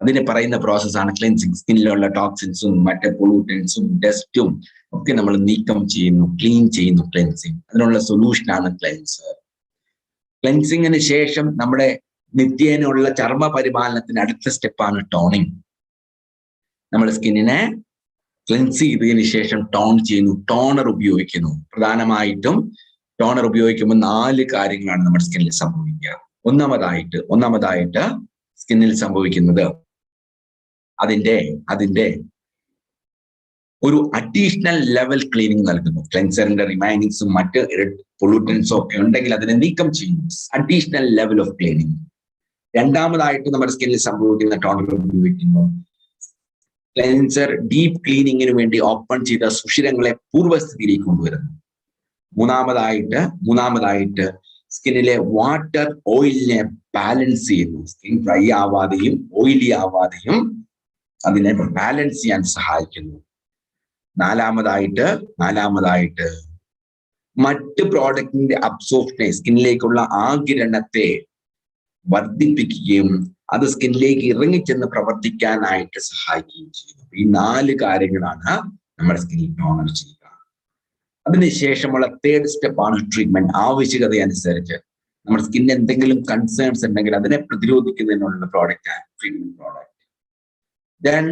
അതിന് പറയുന്ന പ്രോസസ്സാണ് ക്ലെൻസിങ്. സ്കിന്നിലുള്ള ടോക്സിൻസും മറ്റ് പൊള്യൂട്ടൻസും ഡസ്റ്റും ഒക്കെ നമ്മൾ നീക്കം ചെയ്യുന്നു, ക്ലീൻ ചെയ്യുന്നു. ക്ലെൻസിങ് അതിനുള്ള സൊല്യൂഷനാണ് ക്ലെൻസർ. ക്ലെൻസിങ്ങിന് ശേഷം നമ്മുടെ നിത്യേനയുള്ള ചർമ്മ പരിപാലനത്തിന് അടുത്ത സ്റ്റെപ്പാണ് ടോണിങ്. നമ്മൾ സ്കിന്നിനെ ക്ലെൻസ് ചെയ്തതിന് ശേഷം ടോൺ ചെയ്യുന്നു, ടോണർ ഉപയോഗിക്കുന്നു. പ്രധാനമായിട്ടും ടോണർ ഉപയോഗിക്കുമ്പോൾ 4 കാര്യങ്ങളാണ് നമ്മുടെ സ്കിന്നിൽ സംഭവിക്കുക. ഒന്നാമതായിട്ട് സ്കിന്നിൽ സംഭവിക്കുന്നത് അതിന്റെ ഒരു അഡീഷണൽ ലെവൽ ക്ലീനിങ് നൽകുന്നു. ക്ലെൻസറിന്റെ റിമൈനിങ്സും മറ്റ് പൊള്യൂട്ടൻസും ഒക്കെ ഉണ്ടെങ്കിൽ അതിനെ നീക്കം ചെയ്യുന്നു. Additional level of cleaning. രണ്ടാമതായിട്ട് നമ്മുടെ സ്കിന്നിൽ സംഭവിക്കുന്ന ടോണർ ഉപയോഗിക്കുന്നു. ക്ലെൻസർ ഡീപ്പ് ക്ലീനിങ്ങിന് വേണ്ടി ഓപ്പൺ ചെയ്ത സുഷിരങ്ങളെ പൂർവ്വസ്ഥിതിയിലേക്ക് കൊണ്ടുവരുന്നു. മൂന്നാമതായിട്ട് സ്കിന്നിലെ വാട്ടർ ഓയിലിനെ ബാലൻസ് ചെയ്യുന്നു. സ്കിൻ ഡ്രൈ ആവാതെയും ഓയിലി ആവാതെയും അതിനെ ബാലൻസ് ചെയ്യാൻ സഹായിക്കുന്നു. നാലാമതായിട്ട് മറ്റ് പ്രോഡക്റ്റിന്റെ അബ്സോർപ്ഷനെ, സ്കിന്നിലേക്കുള്ള ആഗിരണത്തെ വർദ്ധിപ്പിക്കുകയും അത് സ്കിന്നിലേക്ക് ഇറങ്ങിച്ചെന്ന് പ്രവർത്തിക്കാനായിട്ട് സഹായിക്കുകയും ചെയ്യുന്നു. ഈ 4 കാര്യങ്ങളാണ് നമ്മുടെ സ്കിന്നിൽ ടോണർ ചെയ്യുക. അതിനുശേഷമുള്ള തേർഡ് സ്റ്റെപ്പാണ് ട്രീറ്റ്മെന്റ്. ആവശ്യകതയനുസരിച്ച് നമ്മുടെ സ്കിന്നിന് എന്തെങ്കിലും കൺസേൺസ് ഉണ്ടെങ്കിൽ അതിനെ പ്രതിരോധിക്കുന്നതിനുള്ള പ്രോഡക്റ്റാണ് ട്രീറ്റ്മെന്റ് പ്രോഡക്റ്റ്. ദെൻ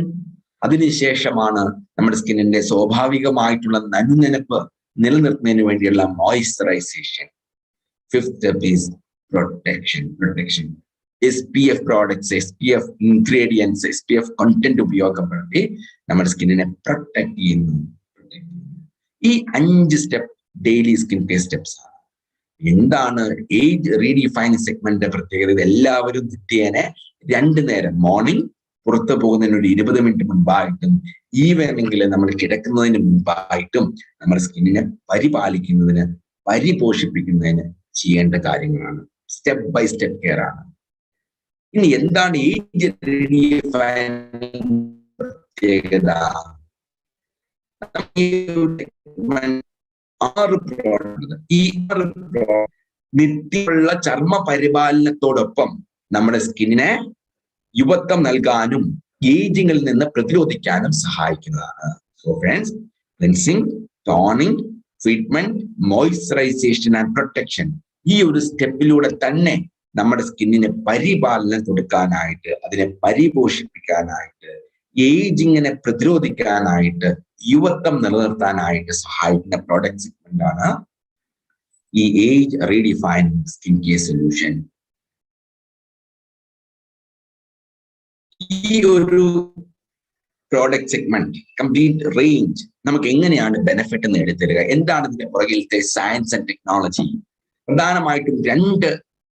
അതിനുശേഷമാണ് നമ്മുടെ സ്കിന്നിന്റെ സ്വാഭാവികമായിട്ടുള്ള നനുനനപ്പ് നിലനിർത്തുന്നതിന് വേണ്ടിയുള്ള moisturisation. Fifth step is protection. SPF products, SPF ingredients, SPF content ഉപയോഗപ്പെടുത്തി നമ്മുടെ സ്കിന്നിനെ പ്രൊട്ടക്ട് ചെയ്യുന്നു. ഈ 5 step daily skin care steps ആണ്. എന്താണ് ഏജ് റീഡിഫൈനിങ് സെഗ്മെന്റിന്റെ പ്രത്യേകത? എല്ലാവരും നിത്യേന 2 നേരം, മോർണിംഗ് പുറത്തു പോകുന്നതിന് ഒരു 20 മിനിറ്റ് മുൻപായിട്ടും ഈവനിങ്ങിൽ നമ്മൾ കിടക്കുന്നതിന് മുൻപായിട്ടും നമ്മുടെ സ്കിന്നിനെ പരിപാലിക്കുന്നതിന്, പരിപോഷിപ്പിക്കുന്നതിന് ചെയ്യേണ്ട കാര്യങ്ങളാണ്. സ്റ്റെപ്പ് ബൈ സ്റ്റെപ്പ് കെയർ ആണ്. ഇനി എന്താണ് ഏജ് റീഡിഫൈനിങ് പ്രത്യേകത? 6 പ്രോഡക്റ്റ്. ഈ 6 നിത്യമുള്ള ചർമ്മ പരിപാലനത്തോടൊപ്പം നമ്മുടെ സ്കിന്നിനെ യുവത്വം നൽകാനും ഏജിങ്ങിൽ നിന്ന് പ്രതിരോധിക്കാനും സഹായിക്കുന്നതാണ്. So friends, cleansing, toning, treatment, moisturisation and protection, ഈ ഒരു സ്റ്റെപ്പിലൂടെ തന്നെ നമ്മുടെ സ്കിന്നിന് പരിപാലനം കൊടുക്കാനായിട്ട്, അതിനെ പരിപോഷിപ്പിക്കാനായിട്ട്, ഏജിങ്ങിനെ പ്രതിരോധിക്കാനായിട്ട്, യുവത്വം നിലനിർത്താനായിട്ട് സഹായിക്കുന്ന പ്രോഡക്റ്റ് സെഗ്മെന്റ് ആണ് ഈ age redefining skin care solution. ഈ ഒരു പ്രോഡക്റ്റ് സെഗ്മെന്റ്, കംപ്ലീറ്റ് റേഞ്ച് നമുക്ക് എങ്ങനെയാണ് ബെനിഫിറ്റ് നേടിത്തരിക? എന്താണ് ഇതിന്റെ പുറകിലത്തെ സയൻസ് ആൻഡ് ടെക്നോളജി? പ്രധാനമായിട്ടും 2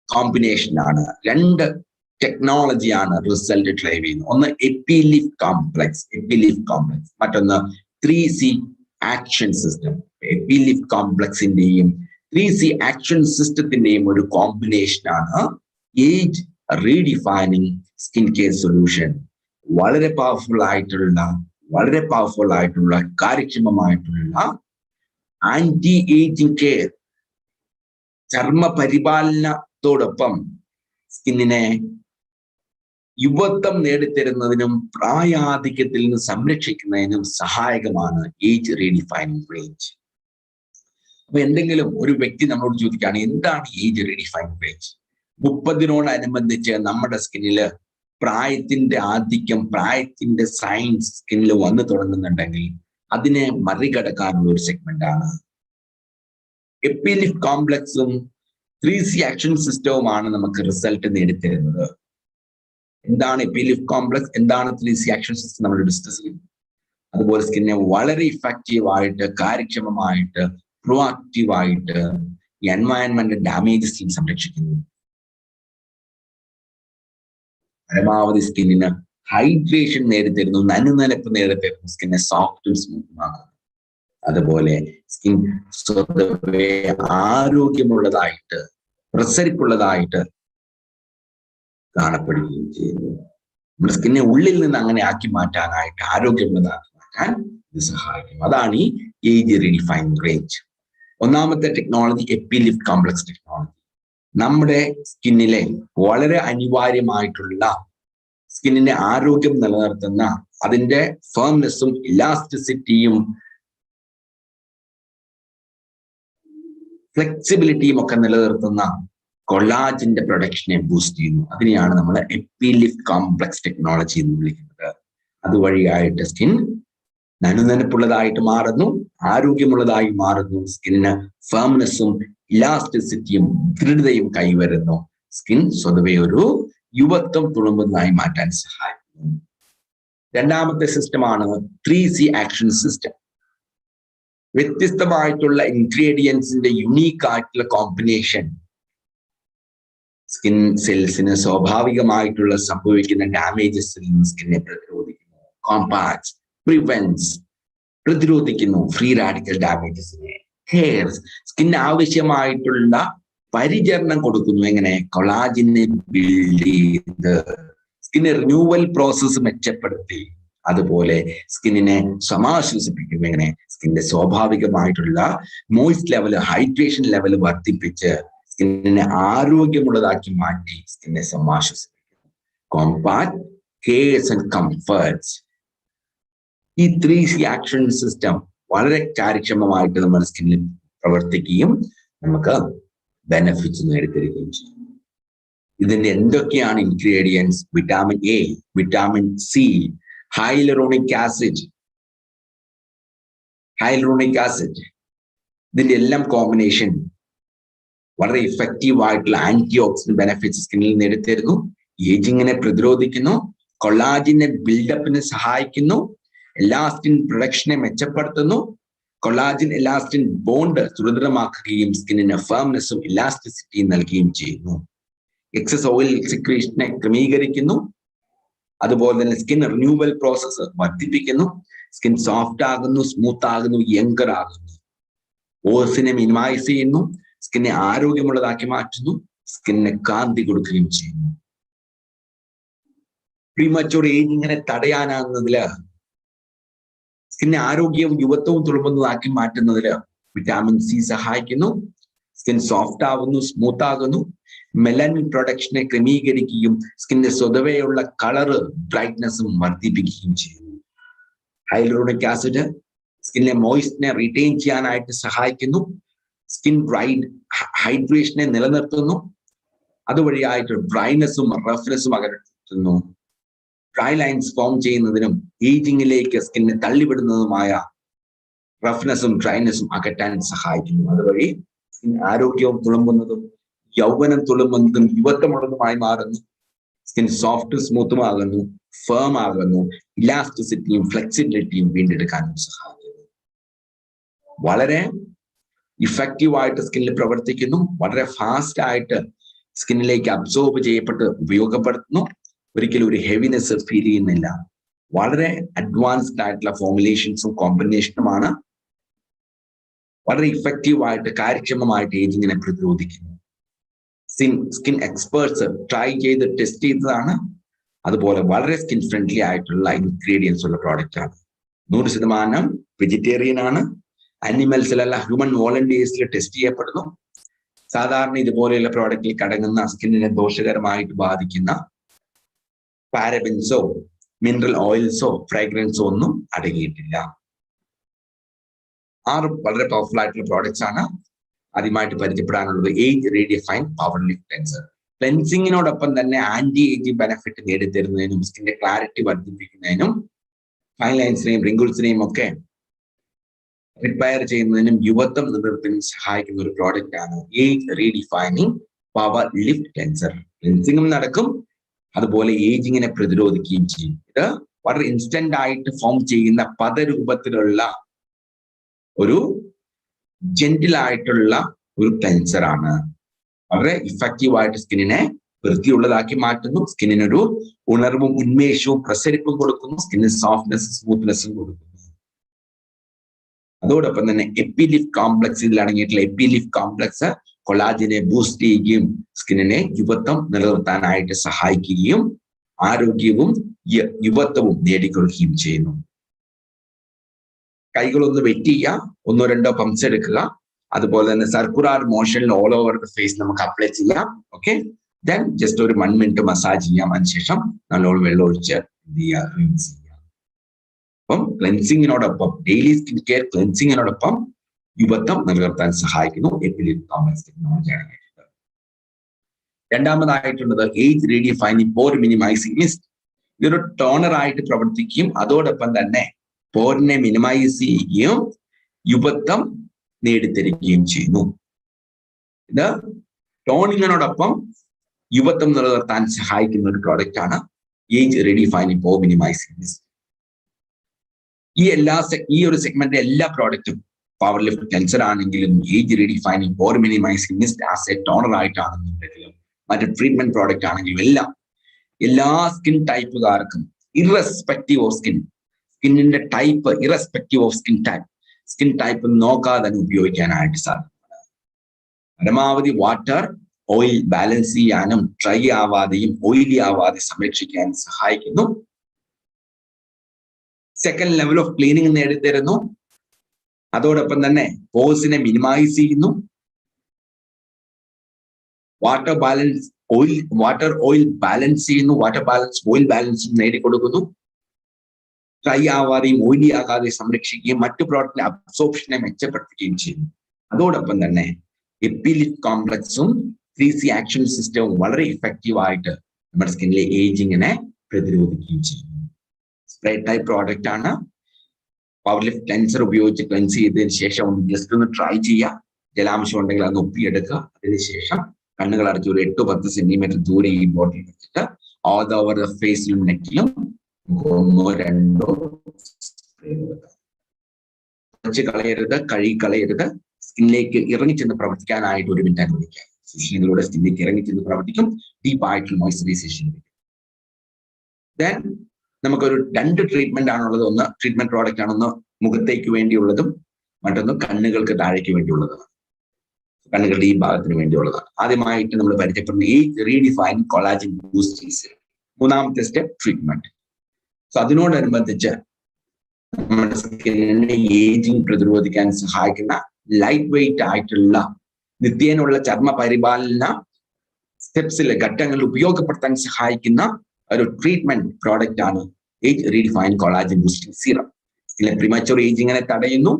കോമ്പിനേഷനാണ്, 2 ടെക്നോളജിയാണ് റിസൾട്ട് ഡ്രൈവ് ചെയ്യുന്നത്. ഒന്ന് എപ്പിലീഫ് കോംപ്ലക്സ്, മറ്റൊന്ന് 3C ആക്ഷൻ സിസ്റ്റം. എപ്പിലീഫ് കോംപ്ലക്സിന്റെയും 3C ആക്ഷൻ സിസ്റ്റത്തിന്റെയും ഒരു കോമ്പിനേഷനാണ് age redefining skin care solution. വളരെ പവർഫുൾ ആയിട്ടുള്ള കാര്യക്ഷമമായിട്ടുള്ള ആന്റി ഏജിങ് കെയർ, ചർമ്മ പരിപാലനത്തോടൊപ്പം സ്കിന്നിനെ യുവത്വം നേടിത്തരുന്നതിനും പ്രായാധിക്യത്തിൽ നിന്ന് സംരക്ഷിക്കുന്നതിനും സഹായകമാണ് ഏജ് റീഡിഫൈനിങ് റേഞ്ച്. അപ്പൊ എന്തെങ്കിലും ഒരു വ്യക്തി നമ്മളോട് ചോദിക്കുകയാണ് എന്താണ് ഏജ് റീഡിഫൈനിങ് റേഞ്ച്? 30-നോടനുബന്ധിച്ച് നമ്മുടെ സ്കിന്നില് പ്രായത്തിന്റെ ആധിക്യം, പ്രായത്തിന്റെ സയൻസ് സ്കിന്നിൽ വന്നു തുടങ്ങുന്നുണ്ടെങ്കിൽ അതിനെ മറികടക്കാനുള്ള ഒരു സെഗ്മെന്റ് ആണ്. എപ്പിലിഫ് കോംപ്ലക്സും 3C ആക്ഷൻ സിസ്റ്റവുമാണ് നമുക്ക് റിസൾട്ട് നേടിത്തരുന്നത്. എന്താണ് എപ്പിലിഫ് കോംപ്ലക്സ്, എന്താണ് 3C ആക്ഷൻ സിസ്റ്റം നമ്മൾ ഡിസ്കസ് ചെയ്യും. അതുപോലെ സ്കിന്നെ വളരെ ഇഫക്റ്റീവായിട്ട്, കാര്യക്ഷമമായിട്ട്, പ്രൊആക്റ്റീവായിട്ട് ഈ എൻവയൺമെന്റ് ഡാമേജസിൽ സംരക്ഷിക്കുന്നു. പരമാവധി സ്കിന്നിന് ഹൈഡ്രേഷൻ നേടിത്തരുന്നു, നനുനനപ്പ് നേടിത്തരുന്നു, സ്കിന്നെ സോഫ്റ്റും സ്മൂത്തുമാക്കുന്നു. അതുപോലെ സ്കിൻ സ്വതവേ ആരോഗ്യമുള്ളതായിട്ട്, പ്രസരിപ്പുള്ളതായിട്ട് കാണപ്പെടുകയും ചെയ്യുന്നു. നമ്മുടെ സ്കിന്നെ ഉള്ളിൽ നിന്ന് അങ്ങനെ ആക്കി മാറ്റാനായിട്ട്, ആരോഗ്യമുള്ളതാക്കി മാറ്റാൻ ഇത് സഹായിക്കും. അതാണ് ഈ ഏജ് റീഡിഫൈനിങ് റേഞ്ച്. ഒന്നാമത്തെ ടെക്നോളജി എപ്പിലിഫ് കോംപ്ലക്സ് ടെക്നോളജി. നമ്മുടെ സ്കിന്നിലെ വളരെ അനിവാര്യമായിട്ടുള്ള സ്കിന്നിന്റെ ആരോഗ്യം നിലനിർത്തുന്ന, അതിന്റെ ഫേംനെസ്സും ഇലാസ്റ്റിസിറ്റിയും ഫ്ലെക്സിബിലിറ്റിയും ഒക്കെ നിലനിർത്തുന്ന കൊളാജിന്റെ പ്രൊഡക്ഷനെ ബൂസ്റ്റ് ചെയ്യുന്നു. അതിനെയാണ് നമ്മൾ എപ്പിലിഫ് കോംപ്ലക്സ് ടെക്നോളജി എന്ന് വിളിക്കുന്നത്. അതുവഴിയായിട്ട് സ്കിൻ നനുനനപ്പുള്ളതായിട്ട് മാറുന്നു, ആരോഗ്യമുള്ളതായി മാറുന്നു, സ്കിന്നിന് ഫേംനെസ്സും ഇലാസ്റ്റിസിറ്റിയും ദൃഢതയും കൈവരുന്നു, സ്കിൻ സ്വതവേ ഒരു യുവത്വം തുളുമ്പുന്നതായി മാറ്റാൻ സഹായിക്കുന്നു. രണ്ടാമത്തെ സിസ്റ്റമാണ് 3C ആക്ഷൻ സിസ്റ്റം. വ്യത്യസ്തമായിട്ടുള്ള ഇൻഗ്രീഡിയൻസിന്റെ യുണീക്ക് ആയിട്ടുള്ള കോമ്പിനേഷൻ സ്കിൻ സെൽസിന് സ്വാഭാവികമായിട്ടുള്ള സംഭവിക്കുന്ന ഡാമേജസിൽ നിന്ന് സ്കിന്നെ പ്രതിരോധിക്കുന്നു. കോമ്പാക്ട്സ്, പ്രിവെൻസ്, പ്രതിരോധിക്കുന്നു ഫ്രീ റാഡിക്കൽ ഡാമേജസിനെ. കെയർസ്, സ്കിന്നിന് ആവശ്യമായിട്ടുള്ള പരിചരണം കൊടുക്കുന്നു. എങ്ങനെ? കൊളാജിനെ ബിൽഡ് ചെയ്ത് സ്കിന്നെ റിന്യൂവൽ പ്രോസസ്സ് മെച്ചപ്പെടുത്തി, അതുപോലെ സ്കിന്നിനെ സമാശ്വസിപ്പിക്കും. എങ്ങനെ? സ്കിന്നിന്റെ സ്വാഭാവികമായിട്ടുള്ള മോയ്സ്റ്റ് ലെവൽ, ഹൈഡ്രേഷൻ ലെവൽ വർദ്ധിപ്പിച്ച് സ്കിന്നിനെ ആരോഗ്യമുള്ളതാക്കി മാറ്റി സ്കിന്നെ സമാശ്വസിപ്പിക്കും. Compact, cares and comforts. ഈ 3C ആക്ഷൻ സിസ്റ്റം വളരെ കാര്യക്ഷമമായിട്ട് നമ്മുടെ സ്കിന്നിൽ പ്രവർത്തിക്കുകയും നമുക്ക് ബെനഫിറ്റ്സ് നേടിത്തരികയും ചെയ്യും. ഇതിന്റെ എന്തൊക്കെയാണ് ingredients? Vitamin A, vitamin C, hyaluronic acid. ഇതിന്റെ എല്ലാം കോമ്പിനേഷൻ വളരെ ഇഫക്റ്റീവ് ആയിട്ടുള്ള ആന്റി ഓക്സിഡന്റ് ബെനഫിറ്റ്സ് സ്കിന്നിൽ നേടിത്തരുന്നു. ഏജിങ്ങിനെ പ്രതിരോധിക്കുന്നു, കൊളാജിന്റെ ബിൽഡപ്പിന് സഹായിക്കുന്നു, എലാസ്റ്റിൻ പ്രൊഡക്ഷനെ മെച്ചപ്പെടുത്തുന്നു, കൊളാജിൻ എലാസ്റ്റിൻ ബോണ്ട് സുദൃഢമാക്കുകയും സ്കിന്നിന് ഫേംനെസ്സും ഇലാസ്റ്റിസിറ്റിയും നൽകുകയും ചെയ്യുന്നു. എക്സസ് ഓയിൽ സെക്രീഷനെ ക്രമീകരിക്കുന്നു. അതുപോലെ തന്നെ സ്കിൻ റിന്യൂവൽ പ്രോസസ്സ് വർദ്ധിപ്പിക്കുന്നു. സ്കിൻ സോഫ്റ്റ് ആകുന്നു, സ്മൂത്ത് ആകുന്നു, യങ്കർ ആകുന്നു. ഓസിനെ മിനിമൈസ് ചെയ്യുന്നു, സ്കിന്നെ ആരോഗ്യമുള്ളതാക്കി മാറ്റുന്നു, സ്കിന്നിനെ കാന്തി കൊടുക്കുകയും ചെയ്യുന്നു. പ്രീമച്യൂർ ഏജിങ്ങിനെ തടയാനാകുന്നതില്, സ്കിന്നെ ആരോഗ്യവും യുവത്വവും തുളുമ്പുന്നതാക്കി മാറ്റുന്നതില് വിറ്റാമിൻ സി സഹായിക്കുന്നു. സ്കിൻ സോഫ്റ്റ് ആവുന്നു, സ്മൂത്ത് ആകുന്നു, മെലനിൻ പ്രൊഡക്ഷനെ ക്രമീകരിക്കുകയും സ്കിന്നിന്റെ സ്വതവേയുള്ള കളറ് ബ്രൈറ്റ്നസ്സും വർദ്ധിപ്പിക്കുകയും ചെയ്യുന്നു. ഹൈലറോണിക് ആസിഡ് സ്കിന്നിലെ മോയ്സ്റ്റിനെ റീറ്റെയിൻ ചെയ്യാനായിട്ട് സഹായിക്കുന്നു. സ്കിൻ ഹൈഡ്രേഷനെ നിലനിർത്തുന്നു. അതുവഴിയായിട്ട് ഡ്രൈനെസ്സും റഫ്നെസ്സും അകറ്റുന്നു. ഡ്രൈ ലൈൻസ് ഫോം ചെയ്യുന്നതിനും ഏജിങ്ങിലേക്ക് സ്കിന്നെ തള്ളിവിടുന്നതുമായ റഫ്നെസ്സും ഡ്രൈനെസ്സും അകറ്റാൻ സഹായിക്കുന്നു. അതുവഴി സ്കിൻ ആരോഗ്യവും തുളുമ്പുന്നതും യൗവനം തുളുമ്പുന്നതും യുവത്വമുള്ളതുമായി മാറുന്നു. സ്കിൻ സോഫ്റ്റും സ്മൂത്തും ആകുന്നു, ഫേം ആകുന്നു, ഇലാസ്റ്റിസിറ്റിയും ഫ്ലെക്സിബിലിറ്റിയും വീണ്ടെടുക്കാനും സഹായിക്കുന്നു. വളരെ ഇഫക്റ്റീവായിട്ട് സ്കിന്നിൽ പ്രവർത്തിക്കുന്നു. വളരെ ഫാസ്റ്റ് ആയിട്ട് സ്കിന്നിലേക്ക് അബ്സോർബ് ചെയ്യപ്പെട്ട് ഉപയോഗപ്പെടുത്തുന്നു. ഒരിക്കലും ഒരു ഹെവിനെസ് ഫീൽ ചെയ്യുന്നില്ല. വളരെ അഡ്വാൻസ്ഡ് ആയിട്ടുള്ള ഫോർമുലേഷൻസും കോമ്പിനേഷനുമാണ് വളരെ ഇഫക്റ്റീവായിട്ട് കാര്യക്ഷമമായിട്ട് ഏജിങ്ങിനെ പ്രതിരോധിക്കുന്നു. സ്കിൻ എക്സ്പേർട്സ് ട്രൈ ചെയ്ത് ടെസ്റ്റ് ചെയ്തതാണ്. അതുപോലെ വളരെ സ്കിൻ ഫ്രണ്ട്ലി ആയിട്ടുള്ള ഇൻഗ്രീഡിയൻസ് ഉള്ള പ്രോഡക്റ്റ് ആണ്. 100% വെജിറ്റേറിയൻ ആണ്. അനിമൽസിലല്ല, ഹ്യൂമൻ വോളണ്ടിയേഴ്സിൽ ടെസ്റ്റ് ചെയ്യപ്പെടുന്നു. സാധാരണ ഇതുപോലെയുള്ള പ്രോഡക്റ്റിൽ കടങ്ങുന്ന സ്കിന്നിനെ ദോഷകരമായിട്ട് ബാധിക്കുന്ന പാരബൻസോ മിനറൽ ഓയിൽസോ ഫ്രാഗ്രൻസോ ഒന്നും അടങ്ങിയിട്ടില്ല. 6 വളരെ പവർഫുൾ ആയിട്ടുള്ള പ്രോഡക്ട്സ് ആണ്. ആദ്യമായിട്ട് പരിചയപ്പെടാനുള്ളത് age redefine power lift cleanser. ക്ലെൻസിങ്ങിനോടൊപ്പം തന്നെ ആന്റി ഏജിങ് ബെനിഫിറ്റ് നേടിത്തരുന്നതിനും സ്കിന്റെ ക്ലാരിറ്റി വർദ്ധിപ്പിക്കുന്നതിനും ഫൈൻ ലൈൻസിനെയും റിങ്കിൾസിനെയും ഒക്കെ റിപ്പയർ ചെയ്യുന്നതിനും യുവത്വം നിലനിർത്തുന്നതിനും സഹായിക്കുന്ന ഒരു പ്രോഡക്റ്റ് ആണ് age redefining power lift cleanser. ക്ലെൻസിങ്ങും നടക്കും, അതുപോലെ ഏജിങ്ങിനെ പ്രതിരോധിക്കുകയും ചെയ്യും. ഇത് വളരെ ഇൻസ്റ്റന്റ് ആയിട്ട് ഫോം ചെയ്യുന്ന പദരൂപത്തിലുള്ള ഒരു ജെന്റിൽ ആയിട്ടുള്ള ഒരു ക്ലെൻസർ ആണ്. വളരെ ഇഫക്റ്റീവ് ആയിട്ട് സ്കിന്നിനെ വൃത്തിയുള്ളതാക്കി മാറ്റുന്നു. സ്കിന്നിനൊരു ഉണർവും ഉന്മേഷവും പ്രസരിപ്പും കൊടുക്കുന്നു. സ്കിന്നിന് സോഫ്റ്റ്നെസ് സ്മൂത്ത്നെസ്സും കൊടുക്കുന്നു. അതോടൊപ്പം തന്നെ എപ്പിലിഫ് കോംപ്ലക്സ്, ഇതിൽ അടങ്ങിയിട്ടുള്ള എപ്പിലിഫ് കോംപ്ലക്സ് കൊളാജിനെ ബൂസ്റ്റ് ചെയ്യുകയും സ്കിന്നിനെ യുവത്വം നിലനിർത്താനായിട്ട് സഹായിക്കുകയും ആരോഗ്യവും യുവത്വവും നേടിക്കൊടുക്കുകയും ചെയ്യുന്നു. കൈകളൊന്ന് വെറ്റ് ചെയ്യുക, 1-2 പംപ്സ് എടുക്കുക. അതുപോലെ തന്നെ സർക്കുലർ മോഷനിൽ ഓൾ ഓവർ ദ ഫേസ് നമുക്ക് അപ്ലൈ ചെയ്യാം. ഓക്കെ, ദെൻ ജസ്റ്റ് ഒരു 1 മിനിറ്റ് മസാജ് ചെയ്യാം. അതിനുശേഷം നല്ലോണം വെള്ളം ഒഴിച്ച് എന്ത് ചെയ്യുക, റിൻസ് ചെയ്യുക. അപ്പം ക്ലെൻസിങ്ങിനോടൊപ്പം, ഡെയിലി സ്കിൻ കെയർ ക്ലെൻസിങ്ങിനോടൊപ്പം യുവത്വം നിലനിർത്താൻ സഹായിക്കുന്നു എപ്പിലിഫ് complex ടെക്നോളജിയാണ്. രണ്ടാമതായിട്ടുള്ളത് age redefining pore minimising mist. ഇതൊരു ടോണർ ആയിട്ട് പ്രവർത്തിക്കുകയും അതോടൊപ്പം തന്നെ പോറിനെ മിനിമൈസ് ചെയ്യുകയും യുവത്വം നേടിത്തരികയും ചെയ്യുന്നു. ഇത് ടോണിങ്ങിനോടൊപ്പം യുവത്വം നിലനിർത്താൻ സഹായിക്കുന്ന ഒരു പ്രോഡക്റ്റ് ആണ് age redefining pore minimising mist. ഈ ഒരു സെഗ്മെന്റിലെ എല്ലാ പ്രോഡക്റ്റും പവർ ലിഫ്റ്റ് ക്ലെൻസർ ആണെങ്കിലും age redefining pore minimising mist as a toner ആയിട്ടാണെന്നുണ്ടെങ്കിലും മറ്റു ട്രീറ്റ്മെന്റ് പ്രോഡക്റ്റ് ആണെങ്കിലും എല്ലാ സ്കിൻ ടൈപ്പുകാർക്കും ഇറസ്പെക്റ്റീവ് ഓഫ് സ്കിന്നിന്റെ type, irrespective of skin type നോക്കാതെ തന്നെ ഉപയോഗിക്കാനായിട്ട് സാധിക്കും. പരമാവധി വാട്ടർ ഓയിൽ ബാലൻസ് ചെയ്യാനും ഡ്രൈ ആവാതെയും ഓയിലി ആവാതെ സംരക്ഷിക്കാൻ സഹായിക്കുന്നു. സെക്കൻഡ് ലെവൽ ഓഫ് ക്ലീനിങ് നേടിത്തരുന്നു. അതോടൊപ്പം തന്നെ പോസിനെ മിനിമൈസ് ചെയ്യുന്നു. വാട്ടർ ഓയിൽ ബാലൻസ് ചെയ്യുന്നു. ഓയിൽ ബാലൻസ് നേടിക്കൊടുക്കുന്നു. ഡ്രൈ ആവാതെയും ഓയിലി ആകാതെയും സംരക്ഷിക്കുകയും മറ്റു പ്രോഡക്റ്റിന്റെ അബ്സോർപ്ഷനെ മെച്ചപ്പെടുത്തുകയും ചെയ്യുന്നു. അതോടൊപ്പം തന്നെ എപ്പിലിഫ് കോംപ്ലക്സും 3C ആക്ഷൻ സിസ്റ്റവും വളരെ ഇഫക്റ്റീവ് ആയിട്ട് നമ്മുടെ സ്കിന്നിലെ ഏജിങ്ങിനെ പ്രതിരോധിക്കുകയും ചെയ്യുന്നു. സ്പ്രേ ടൈപ്പ് പ്രോഡക്റ്റ് ആണ്. പവർ ലിഫ്റ്റ് ക്ലെൻസർ ഉപയോഗിച്ച് ക്ലെൻസ് ചെയ്തതിന് ശേഷം ജസ്റ്റ് ഒന്ന് ട്രൈ ചെയ്യുക. ജലാംശം ഉണ്ടെങ്കിൽ അത് ഒപ്പിയെടുക്കുക. അതിനുശേഷം കണ്ണുകൾ അടച്ച് ഒരു 8-10 സെന്റിമീറ്റർ ദൂരെ ഈ ബോട്ടിൽ വെച്ചിട്ട് ഓൾ ഓവർ ദ ഫേസിലും നെക്കിലും 1-2 സ്പ്രേ കൊടുക്കുക. കഴുകിക്കളയരുത്. സ്കിന്നിലേക്ക് ഇറങ്ങിച്ചെന്ന് പ്രവർത്തിക്കാനായിട്ട് 1 മിനിറ്റ് അനുവദിക്കുക. സുഷികളിലൂടെ സ്കിന്നിലേക്ക് ഇറങ്ങിച്ചെന്ന് പ്രവർത്തിക്കും. ഡീപ്പായിട്ടുള്ള മോയ്സ്ചറൈസേഷൻ. ദെൻ നമുക്കൊരു 2 ട്രീറ്റ്മെന്റ് ആണുള്ളത്. ഒന്ന് ട്രീറ്റ്മെന്റ് പ്രോഡക്റ്റ് ആണ്. ഒന്ന് മുഖത്തേക്ക് വേണ്ടിയുള്ളതും മറ്റൊന്ന് കണ്ണുകൾക്ക് താഴേക്ക് വേണ്ടിയുള്ളതാണ്. കണ്ണുകളുടെ ഈ ഭാഗത്തിന് വേണ്ടിയുള്ളതാണ്. ആദ്യമായിട്ട് നമ്മൾ പരിചയപ്പെടുന്ന age redefine collagen boosting serum. 3ാമത്തെ സ്റ്റെപ്പ് ട്രീറ്റ്മെന്റ്. സോ അതിനോടനുബന്ധിച്ച് നമ്മുടെ സ്കിന്നിനെ ഏജിങ് പ്രതിരോധിക്കാൻ സഹായിക്കുന്ന ലൈറ്റ് വെയിറ്റ് ആയിട്ടുള്ള നിത്യേനുള്ള ചർമ്മ പരിപാലന ഘട്ടങ്ങളിൽ ഉപയോഗപ്പെടുത്താൻ സഹായിക്കുന്ന ഒരു ട്രീറ്റ്മെന്റ് പ്രോഡക്റ്റ് ആണ് age redefine collagen boosting serum. സ്കിന്നിലെ പ്രിമച്വർ ഏജിങ്ങിനെ തടയുന്നു.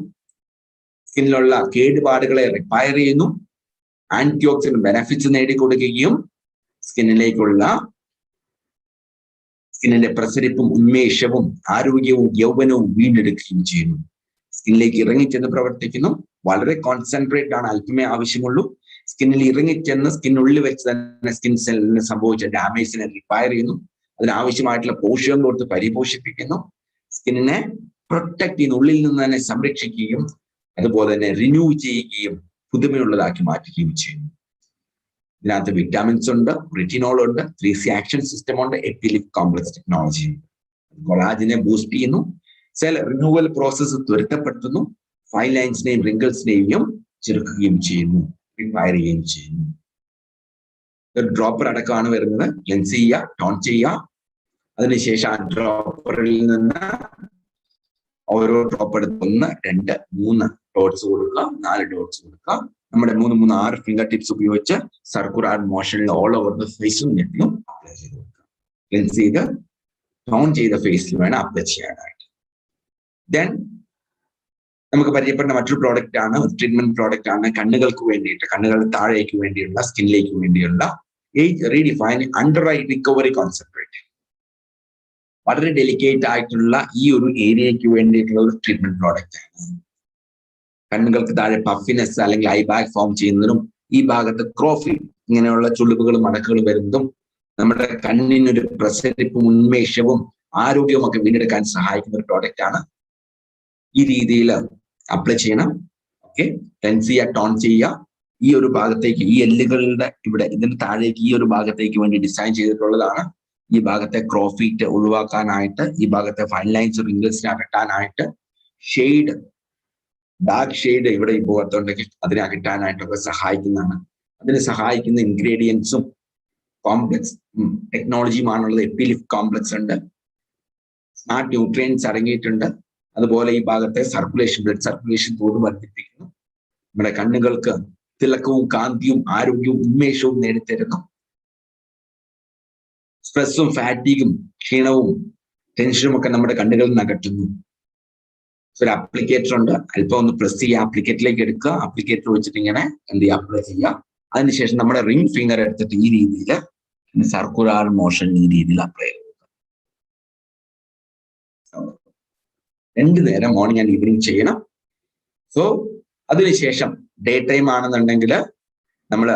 സ്കിന്നിലുള്ള കേടുപാടുകളെ റിപ്പയർ ചെയ്യുന്നു. ആന്റി ഓക്സിഡന്റ് ബെനഫിറ്റ്സ് നേടിക്കൊടുക്കുകയും സ്കിന്നിന്റെ പ്രസരിപ്പും ഉന്മേഷവും ആരോഗ്യവും യൗവനവും വീണ്ടെടുക്കുകയും ചെയ്യുന്നു. സ്കിന്നിലേക്ക് ഇറങ്ങിച്ചെന്ന് പ്രവർത്തിക്കുന്നു. വളരെ കോൺസെൻട്രേറ്റ് ആണ്, അല്പമേ ആവശ്യമുള്ളൂ. സ്കിന്നിൽ ഇറങ്ങിച്ചെന്ന് സ്കിന്നുള്ളിൽ വെച്ച് തന്നെ സ്കിൻ സെല്ലിന് സംഭവിച്ച ഡാമേജിനെ റിപ്പയർ ചെയ്യുന്നു. അതിനാവശ്യമായിട്ടുള്ള പോഷകം കൊടുത്ത് പരിപോഷിപ്പിക്കുന്നു. സ്കിന്നിനെ പ്രൊട്ടക്ട് ചെയ്യുന്നു, ഉള്ളിൽ നിന്ന് തന്നെ സംരക്ഷിക്കുകയും അതുപോലെ തന്നെ റിന്യൂ ചെയ്യുകയും പുതുമയുള്ളതാക്കി മാറ്റുകയും ചെയ്യുന്നു. ഇതിനകത്ത് വിറ്റാമിൻസ് ഉണ്ട്, റിറ്റിനോൾ ഉണ്ട്, 3C ആക്ഷൻ സിസ്റ്റം ഉണ്ട്, എപ്പിലിഫ് കോംപ്ലക്സ് ടെക്നോളജി ഉണ്ട്. കൊളാജിനെ ബൂസ്റ്റ് ചെയ്യുന്നു. സെൽ റിന്യൂവൽ പ്രോസസ്സ് ത്വരിതപ്പെടുത്തുന്നു. ഫൈൻ ലൈൻസിനെയും റിങ്കിൾസിനെയും ചെറുക്കുകയും ചെയ്യുന്നു, റിപ്പയർ ചെയ്യുകയും ചെയ്യുന്നു. ഒരു ഡ്രോപ്പർ അടക്കമാണ് വരുന്നത്. ലെൻസ് ചെയ്യുക, ടോൺ ചെയ്യുക. അതിനുശേഷം ആ ഡ്രോപ്പറിൽ നിന്ന് ഓരോ ഡ്രോപ്പ് എടുത്ത് 1, 2, 3 ഡോട്ട്സ് കൊടുക്കുക, 4 ഡോട്ട്സ് കൊടുക്കുക. നമ്മുടെ 3, 6 ഫിംഗർ ടിപ്സ് ഉപയോഗിച്ച് സർക്കുലർ മോഷനിൽ ഓൾ ഓവർ ദ ഫേസും നെറ്റിലും അപ്ലൈ ചെയ്ത് കൊടുക്കുക. ലെൻസ് ചെയ്ത് ടോൺ ചെയ്ത ഫേസിൽ വേണം അപ്ലൈ ചെയ്യാനായിട്ട്. ദെൻ നമുക്ക് പരിചയപ്പെട്ട മറ്റൊരു പ്രോഡക്റ്റ് ആണ്, ട്രീറ്റ്മെന്റ് പ്രോഡക്റ്റ് ആണ്, കണ്ണുകൾക്ക് വേണ്ടിയിട്ട്, കണ്ണുകളുടെ താഴേക്ക് വേണ്ടിയുള്ള, സ്കിന്നിലേക്ക് വേണ്ടിയുള്ള age redefine under eye recovery concentrate. വളരെ ഡെലിക്കേറ്റ് ആയിട്ടുള്ള ഈ ഒരു ഏരിയയ്ക്ക് വേണ്ടിയിട്ടുള്ള ഒരു ട്രീറ്റ്മെന്റ് പ്രോഡക്റ്റ് ആണ്. കണ്ണുകൾക്ക് താഴെ പഫിനെസ് അല്ലെങ്കിൽ ഐ ബാഗ് ഫോം ചെയ്യുന്നതിനും ഈ ഭാഗത്ത് ക്രോഫി ഇങ്ങനെയുള്ള ചുളിവുകളും മടക്കുകളും വരുന്നതും നമ്മുടെ കണ്ണിനൊരു പ്രസരിപ്പും ഉന്മേഷവും ആരോഗ്യവും ഒക്കെ വീണ്ടെടുക്കാൻ സഹായിക്കുന്ന ഒരു പ്രോഡക്റ്റ് ആണ്. ഈ രീതിയിൽ അപ്ലൈ ചെയ്യണം. ഓക്കെ, ലെൻസ് ചെയ്യുക, ടോൺ ചെയ്യുക. ഈ ഒരു ഭാഗത്തേക്ക്, ഈ എല്ലുകളുടെ ഇവിടെ ഇതിന്റെ താഴേക്ക് ഈ ഒരു ഭാഗത്തേക്ക് വേണ്ടി ഡിസൈൻ ചെയ്തിട്ടുള്ളതാണ്. ഈ ഭാഗത്തെ ക്രോഫീറ്റ് ഒഴിവാക്കാനായിട്ട്, ഈ ഭാഗത്തെ ഫൈൻ ലൈൻസ് റിങ്കിൾസിനെ അകറ്റാനായിട്ട്, ഷെയ്ഡ് ഡാർക്ക് ഷെയ്ഡ് ഇവിടെ ഈ ഭാഗത്തുണ്ടെങ്കിൽ അതിനെ അകറ്റാനായിട്ടൊക്കെ സഹായിക്കുന്നതാണ്. അതിന് സഹായിക്കുന്ന ഇൻഗ്രീഡിയൻസും കോംപ്ലക്സ് ടെക്നോളജിയുമാണുള്ളത്. എപ്പിലിഫ് കോംപ്ലക്സ് ഉണ്ട്, സ്മാർട്ട് ന്യൂട്രിയൻസ് അടങ്ങിയിട്ടുണ്ട്. അതുപോലെ ഈ ഭാഗത്തെ സർക്കുലേഷൻ, ബ്ലഡ് സർക്കുലേഷൻ തോത് വർദ്ധിപ്പിക്കുന്നു. നമ്മുടെ കണ്ണുകൾക്ക് തിളക്കവും കാന്തിയും ആരോഗ്യവും ഉന്മേഷവും നേടിത്തരുന്നു. സ്ട്രെസ്സും ഫാറ്റീഗും ക്ഷീണവും ടെൻഷനും ഒക്കെ നമ്മുടെ കണ്ണുകളിൽ നിന്ന് അകറ്റുന്നു. ഒരു അപ്ലിക്കേറ്റർ ഉണ്ട്, അല്പം ഒന്ന് പ്രസ് ചെയ്യുക, ആപ്ലിക്കേറ്ററിലേക്ക് എടുക്കുക, ആപ്ലിക്കേറ്റർ വെച്ചിട്ട് ഇങ്ങനെ എന്ത് ചെയ്യുക, അപ്ലൈ ചെയ്യുക. അതിനുശേഷം നമ്മുടെ റിംഗ് ഫിംഗർ എടുത്തിട്ട് ഈ രീതിയിൽ സർക്കുലർ മോഷൻ ഈ രീതിയിൽ അപ്ലൈ ചെയ്യുക. 2 നേരം മോർണിംഗ് ആൻഡ് ഈവനിങ് ചെയ്യണം. സോ അതിനുശേഷം ഡേ ടൈം ആണെന്നുണ്ടെങ്കിൽ നമ്മൾ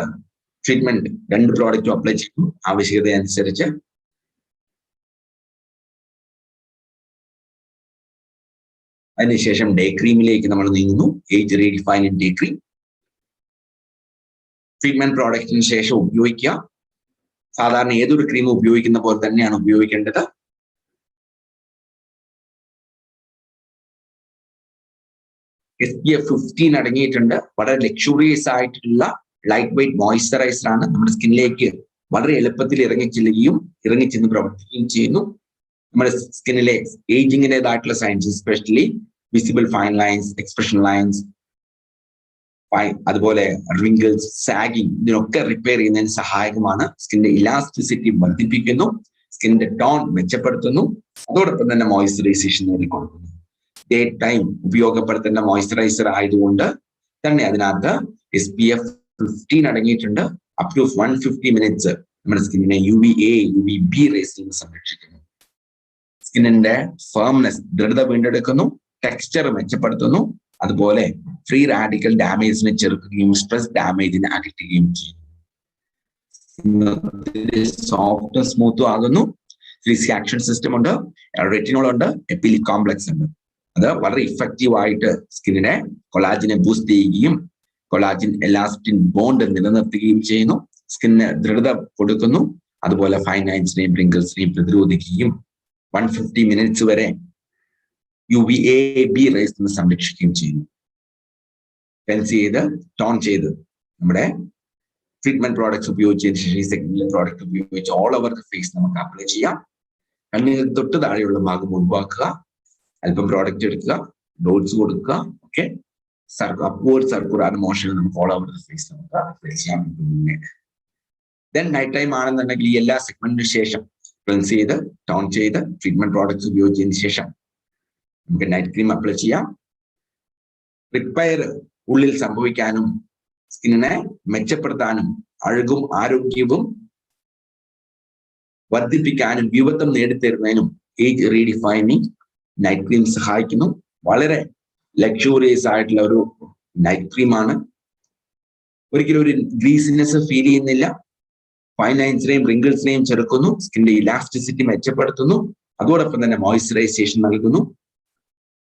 ട്രീറ്റ്മെന്റ് 2 പ്രോഡക്റ്റും അപ്ലൈ ചെയ്യും ആവശ്യകത അനുസരിച്ച്. അതിനുശേഷം ഡേ ക്രീമിലേക്ക് നമ്മൾ നീങ്ങുന്നു. Age redefined day cream treatment പ്രോഡക്റ്റിന് ശേഷം ഉപയോഗിക്കുക. സാധാരണ ഏതൊരു ക്രീം ഉപയോഗിക്കുന്ന പോലെ തന്നെയാണ് ഉപയോഗിക്കേണ്ടത്. SPF 15 അടങ്ങിയിട്ടുണ്ട്. വളരെ ലക്ഷറിയസ് ആയിട്ടുള്ള ലൈറ്റ് വെയിറ്റ് മോയ്സ്ചറൈസർ ആണ്. നമ്മുടെ സ്കിന്നിലേക്ക് വളരെ എളുപ്പത്തിൽ ഇറങ്ങിച്ചെന്ന് പ്രവർത്തിക്കുകയും ചെയ്യുന്നു. നമ്മുടെ സ്കിന്നിലെ ഏജിങ്ങിൻ്റെതായിട്ടുള്ള science, especially visible fine lines, expression lines, അതുപോലെ റിങ്കിൾസ്, സാഗിങ്, ഇതിനൊക്കെ റിപ്പയർ ചെയ്യുന്നതിന് സഹായകമാണ്. സ്കിന്നിന്റെ ഇലാസ്റ്റിസിറ്റി വർദ്ധിപ്പിക്കുന്നു, സ്കിന്നിന്റെ ടോൺ മെച്ചപ്പെടുത്തുന്നു, അതോടൊപ്പം തന്നെ മോയ്സ്ചറൈസേഷൻ നേടിക്കൊടുക്കുന്നു. ഡേ ടൈം ഉപയോഗപ്പെടുത്തേണ്ട മോയ്സ്ചറൈസർ ആയതുകൊണ്ട് തന്നെ അതിനകത്ത് SPF 15 അടങ്ങിയിട്ടുണ്ട്. അപ് ടു 150 മിനിറ്റ്സ് നമ്മുടെ സ്കിന്നിനെ UVA, UVB റേസിൽ നിന്ന് സംരക്ഷിക്കുന്നു. സ്കിന്നിന്റെ ഫേംനെസ്, ദൃഢത വീണ്ടെടുക്കുന്നു, ടെക്സ്ചർ മെച്ചപ്പെടുത്തുന്നു, അതുപോലെ ഫ്രീ റാഡിക്കൽ ഡാമേജിനെ ചെറുക്കുകയും സ്ട്രെസ് ഡാമേജിനെ അകറ്റുകയും ചെയ്യുന്നു. സോഫ്റ്റ് സ്മൂത്തും ആകുന്നു. ഫിസിക് ആക്ഷൻ സിസ്റ്റം ഉണ്ട്, റെറ്റിനോൾ ഉണ്ട്, എപ്പിലിക് കോംപ്ലക്സ് ഉണ്ട്. അത് വളരെ ഇഫക്റ്റീവ് ആയിട്ട് സ്കിന്നിനെ കൊളാജിനെ ബൂസ്റ്റ് ചെയ്യുകയും കൊളാജിൻ എലാസ്റ്റിൻ ബോണ്ട് നിലനിർത്തുകയും ചെയ്യുന്നു. സ്കിന്നിന് ദൃഢത കൊടുക്കുന്നു, അതുപോലെ ഫൈൻ ലൈൻസിനെയും റിങ്കിൾസിനെയും പ്രതിരോധിക്കുകയും 150 മിനിറ്റ്സ് വരെ UVAB റേസ് നിന്ന് സംരക്ഷിക്കുകയും ചെയ്യുന്നു. ലെൻസ് ചെയ്ത് ടോൺ ചെയ്ത് നമ്മുടെ ട്രീറ്റ്മെന്റ് പ്രോഡക്ട്സ് ഉപയോഗിച്ചതിന് ശേഷം ഈ സെഗ്മെന്റിലെ പ്രോഡക്റ്റ് ഉപയോഗിച്ച് ഓൾ ഓവർ ദ ഫേസ് നമുക്ക് അപ്ലൈ ചെയ്യാം. കണ്ണിന് തൊട്ട് താഴെയുള്ള ഭാഗം ഒഴിവാക്കുക, അല്പം പ്രോഡക്റ്റ് എടുക്കുക, ഡോട്ട്സ് കൊടുക്കുക. ഓക്കെ, അപ്വേർഡ് സർക്കുലർ മോഷൻ നമുക്ക് ഓൾ ഓവർ ദ ഫേസ് നമുക്ക് അപ്ലൈ ചെയ്യാൻ പറ്റും. ദെൻ നൈറ്റ് ടൈം ആണെന്നുണ്ടെങ്കിൽ ഈ എല്ലാ സെഗ്മെന്റിന് ശേഷം ക്ലെൻസ് ചെയ്ത് ടോൺ ചെയ്ത് ട്രീറ്റ്മെന്റ് പ്രോഡക്ട്സ് ഉപയോഗിച്ചതിന് ശേഷം നമുക്ക് നൈറ്റ് ക്രീം അപ്ലൈ ചെയ്യാം. റിപ്പയർ ഉള്ളിൽ സംഭവിക്കാനും സ്കിന്നിനെ മെച്ചപ്പെടുത്താനും അഴകും ആരോഗ്യവും വർദ്ധിപ്പിക്കാനും യുവത്വം നേടിത്തരുന്നതിനും ഏജ് റീഡിഫൈനിങ് നൈറ്റ് ക്രീം സഹായിക്കുന്നു. വളരെ ലക്ഷൂറിയസ് ആയിട്ടുള്ള ഒരു നൈറ്റ് ക്രീമാണ്. ഒരിക്കലും ഒരു ഗ്രീസിനെസ് ഫീൽ ചെയ്യുന്നില്ല. ഫൈൻ ലൈൻസിനെയും റിങ്കിൾസിനെയും ചെറുക്കുന്നു, സ്കിന്നിന്റെ ഇലാസ്റ്റിസിറ്റി മെച്ചപ്പെടുത്തുന്നു, അതോടൊപ്പം തന്നെ മോയ്സ്ചറൈസേഷൻ നൽകുന്നു,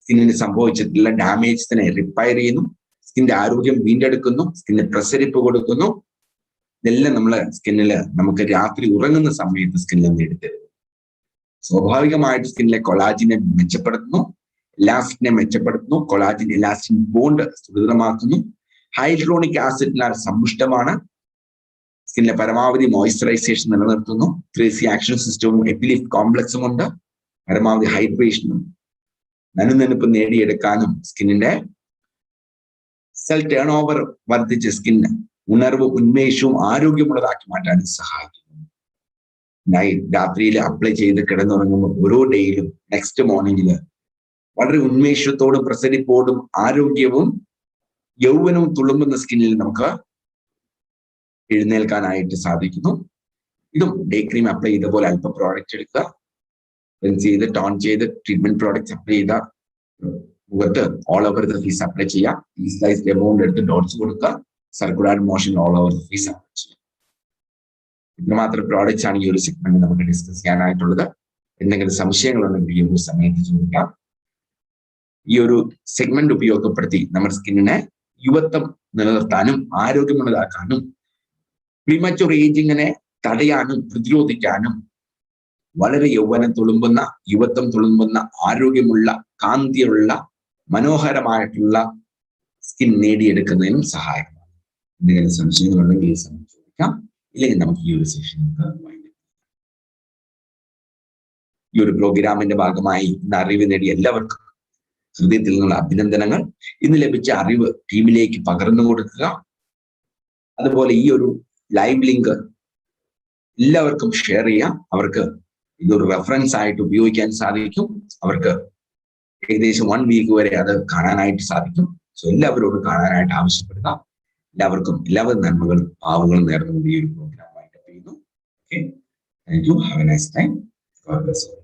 സ്കിന്നിന് സംഭവിച്ചിട്ടുള്ള ഡാമേജിനെ റിപ്പയർ ചെയ്യുന്നു, സ്കിന്നിന്റെ ആരോഗ്യം വീണ്ടെടുക്കുന്നു, സ്കിന്നിന് പ്രസരിപ്പ് കൊടുക്കുന്നു. ഇതെല്ലാം നമ്മളെ സ്കിന്നില് നമുക്ക് രാത്രി ഉറങ്ങുന്ന സമയത്ത് സ്കിന്നിൽ നേടിത്തരുന്നു. സ്വാഭാവികമായിട്ട് സ്കിന്നിലെ കൊളാജിനെ മെച്ചപ്പെടുത്തുന്നു, എലാസ്റ്റിനെ മെച്ചപ്പെടുത്തുന്നു, കൊളാജിൻ എലാസ്റ്റിൻ ബോണ്ട് സുദൃഢമാക്കുന്നു, ഹൈഡ്രോണിക് ആസിഡിനാൽ സമ്പുഷ്ടമാണ്, സ്കിന്നിലെ പരമാവധി മോയ്സ്ചറൈസേഷൻ നിലനിർത്തുന്നു, 3C ആക്ഷൻ സിസ്റ്റവും എപ്പിലിഫ് കോംപ്ലക്സും ഉണ്ട്, പരമാവധി ഹൈഡ്രേഷനും നനുനനുപ്പ് നേടിയെടുക്കാനും സ്കിന്നിന്റെ സെൽ ടേൺ ഓവർ വർദ്ധിച്ച് സ്കിന്ന് ഉണർവ് ഉന്മേഷവും ആരോഗ്യമുള്ളതാക്കി മാറ്റാനും സഹായിക്കുന്നു. രാത്രിയിൽ അപ്ലൈ ചെയ്ത് കിടന്നുറങ്ങുമ്പോൾ ഓരോ ഡേയിലും നെക്സ്റ്റ് മോർണിംഗില് വളരെ ഉന്മേഷത്തോടും പ്രസരിപ്പോടും ആരോഗ്യവും യൗവനവും തുളുമ്പുന്ന സ്കിന്നിൽ നമുക്ക് എഴുന്നേൽക്കാനായിട്ട് സാധിക്കുന്നു. ഇതും ഡേ ക്രീം അപ്ലൈ ചെയ്ത പോലെ അല്പം പ്രോഡക്റ്റ് എടുക്കുക, ചെയ്ത് ടോൺ ചെയ്ത് ട്രീറ്റ്മെന്റ് പ്രോഡക്ട്സ് അപ്ലൈ ചെയ്ത മുഖത്ത് all over the face apply ചെയ്യുക. ഈ സ്ലൈസ് എമൗണ്ട് എടുത്ത് ഡോട്ട്സ് കൊടുക്കുക, circular motion all over the face apply ചെയ്യുക. ഇത്രമാത്രം പ്രോഡക്റ്റ്സ് ആണ് ഈ ഒരു സെഗ്മെന്റ് നമുക്ക് ഡിസ്കസ് ചെയ്യാനായിട്ടുള്ളത്. എന്തെങ്കിലും സംശയങ്ങളുണ്ടെങ്കിൽ ഈ ഒരു സമയത്ത് ചോദിക്കാം. ഈ ഒരു സെഗ്മെന്റ് ഉപയോഗപ്പെടുത്തി നമ്മുടെ സ്കിന്നിനെ യുവത്വം നിലനിർത്താനും ആരോഗ്യമുള്ളതാക്കാനും പ്രീമച്യൂർ ഏജിങ്ങിനെ തടയാനും പ്രതിരോധിക്കാനും വളരെ യൗവനം തുളുമ്പുന്ന, യുവത്വം തുളുമ്പുന്ന, ആരോഗ്യമുള്ള, കാന്തിയുള്ള, മനോഹരമായിട്ടുള്ള സ്കിൻ നേടിയെടുക്കുന്നതിനും സഹായകമാണ്. എന്തെങ്കിലും സംശയങ്ങളുണ്ടെങ്കിൽ ഈ സമയം ചോദിക്കാം, ഇല്ലെങ്കിൽ നമുക്ക് ഈ ഒരു സെഷൻ ഈ ഒരു പ്രോഗ്രാമിന്റെ ഭാഗമായി ഇന്ന് അറിവ് നേടിയ എല്ലാവർക്കും ഹൃദയത്തിൽ നിന്നുള്ള അഭിനന്ദനങ്ങൾ. ഇന്ന് ലഭിച്ച അറിവ് ടീമിലേക്ക് പകർന്നു കൊടുക്കുക. അതുപോലെ ഈ ഒരു ലൈവ് ലിങ്ക് എല്ലാവർക്കും ഷെയർ ചെയ്യാം. അവർക്ക് ഇതൊരു റെഫറൻസ് ആയിട്ട് ഉപയോഗിക്കാൻ സാധിക്കും. അവർക്ക് ഏകദേശം 1 വീക്ക് വരെ അത് കാണാനായിട്ട് സാധിക്കും. സോ എല്ലാവരോടും കാണാനായിട്ട് ആവശ്യപ്പെടുക. എല്ലാവർക്കും എല്ലാവരും നന്മകളും ഭാവങ്ങളും നേർന്നുകൊണ്ട് ഈ ഒരു പ്രോഗ്രാം വൈൻഡപ്പ് ചെയ്യുന്നു. Okay, thank you. Have A nice time. God bless you.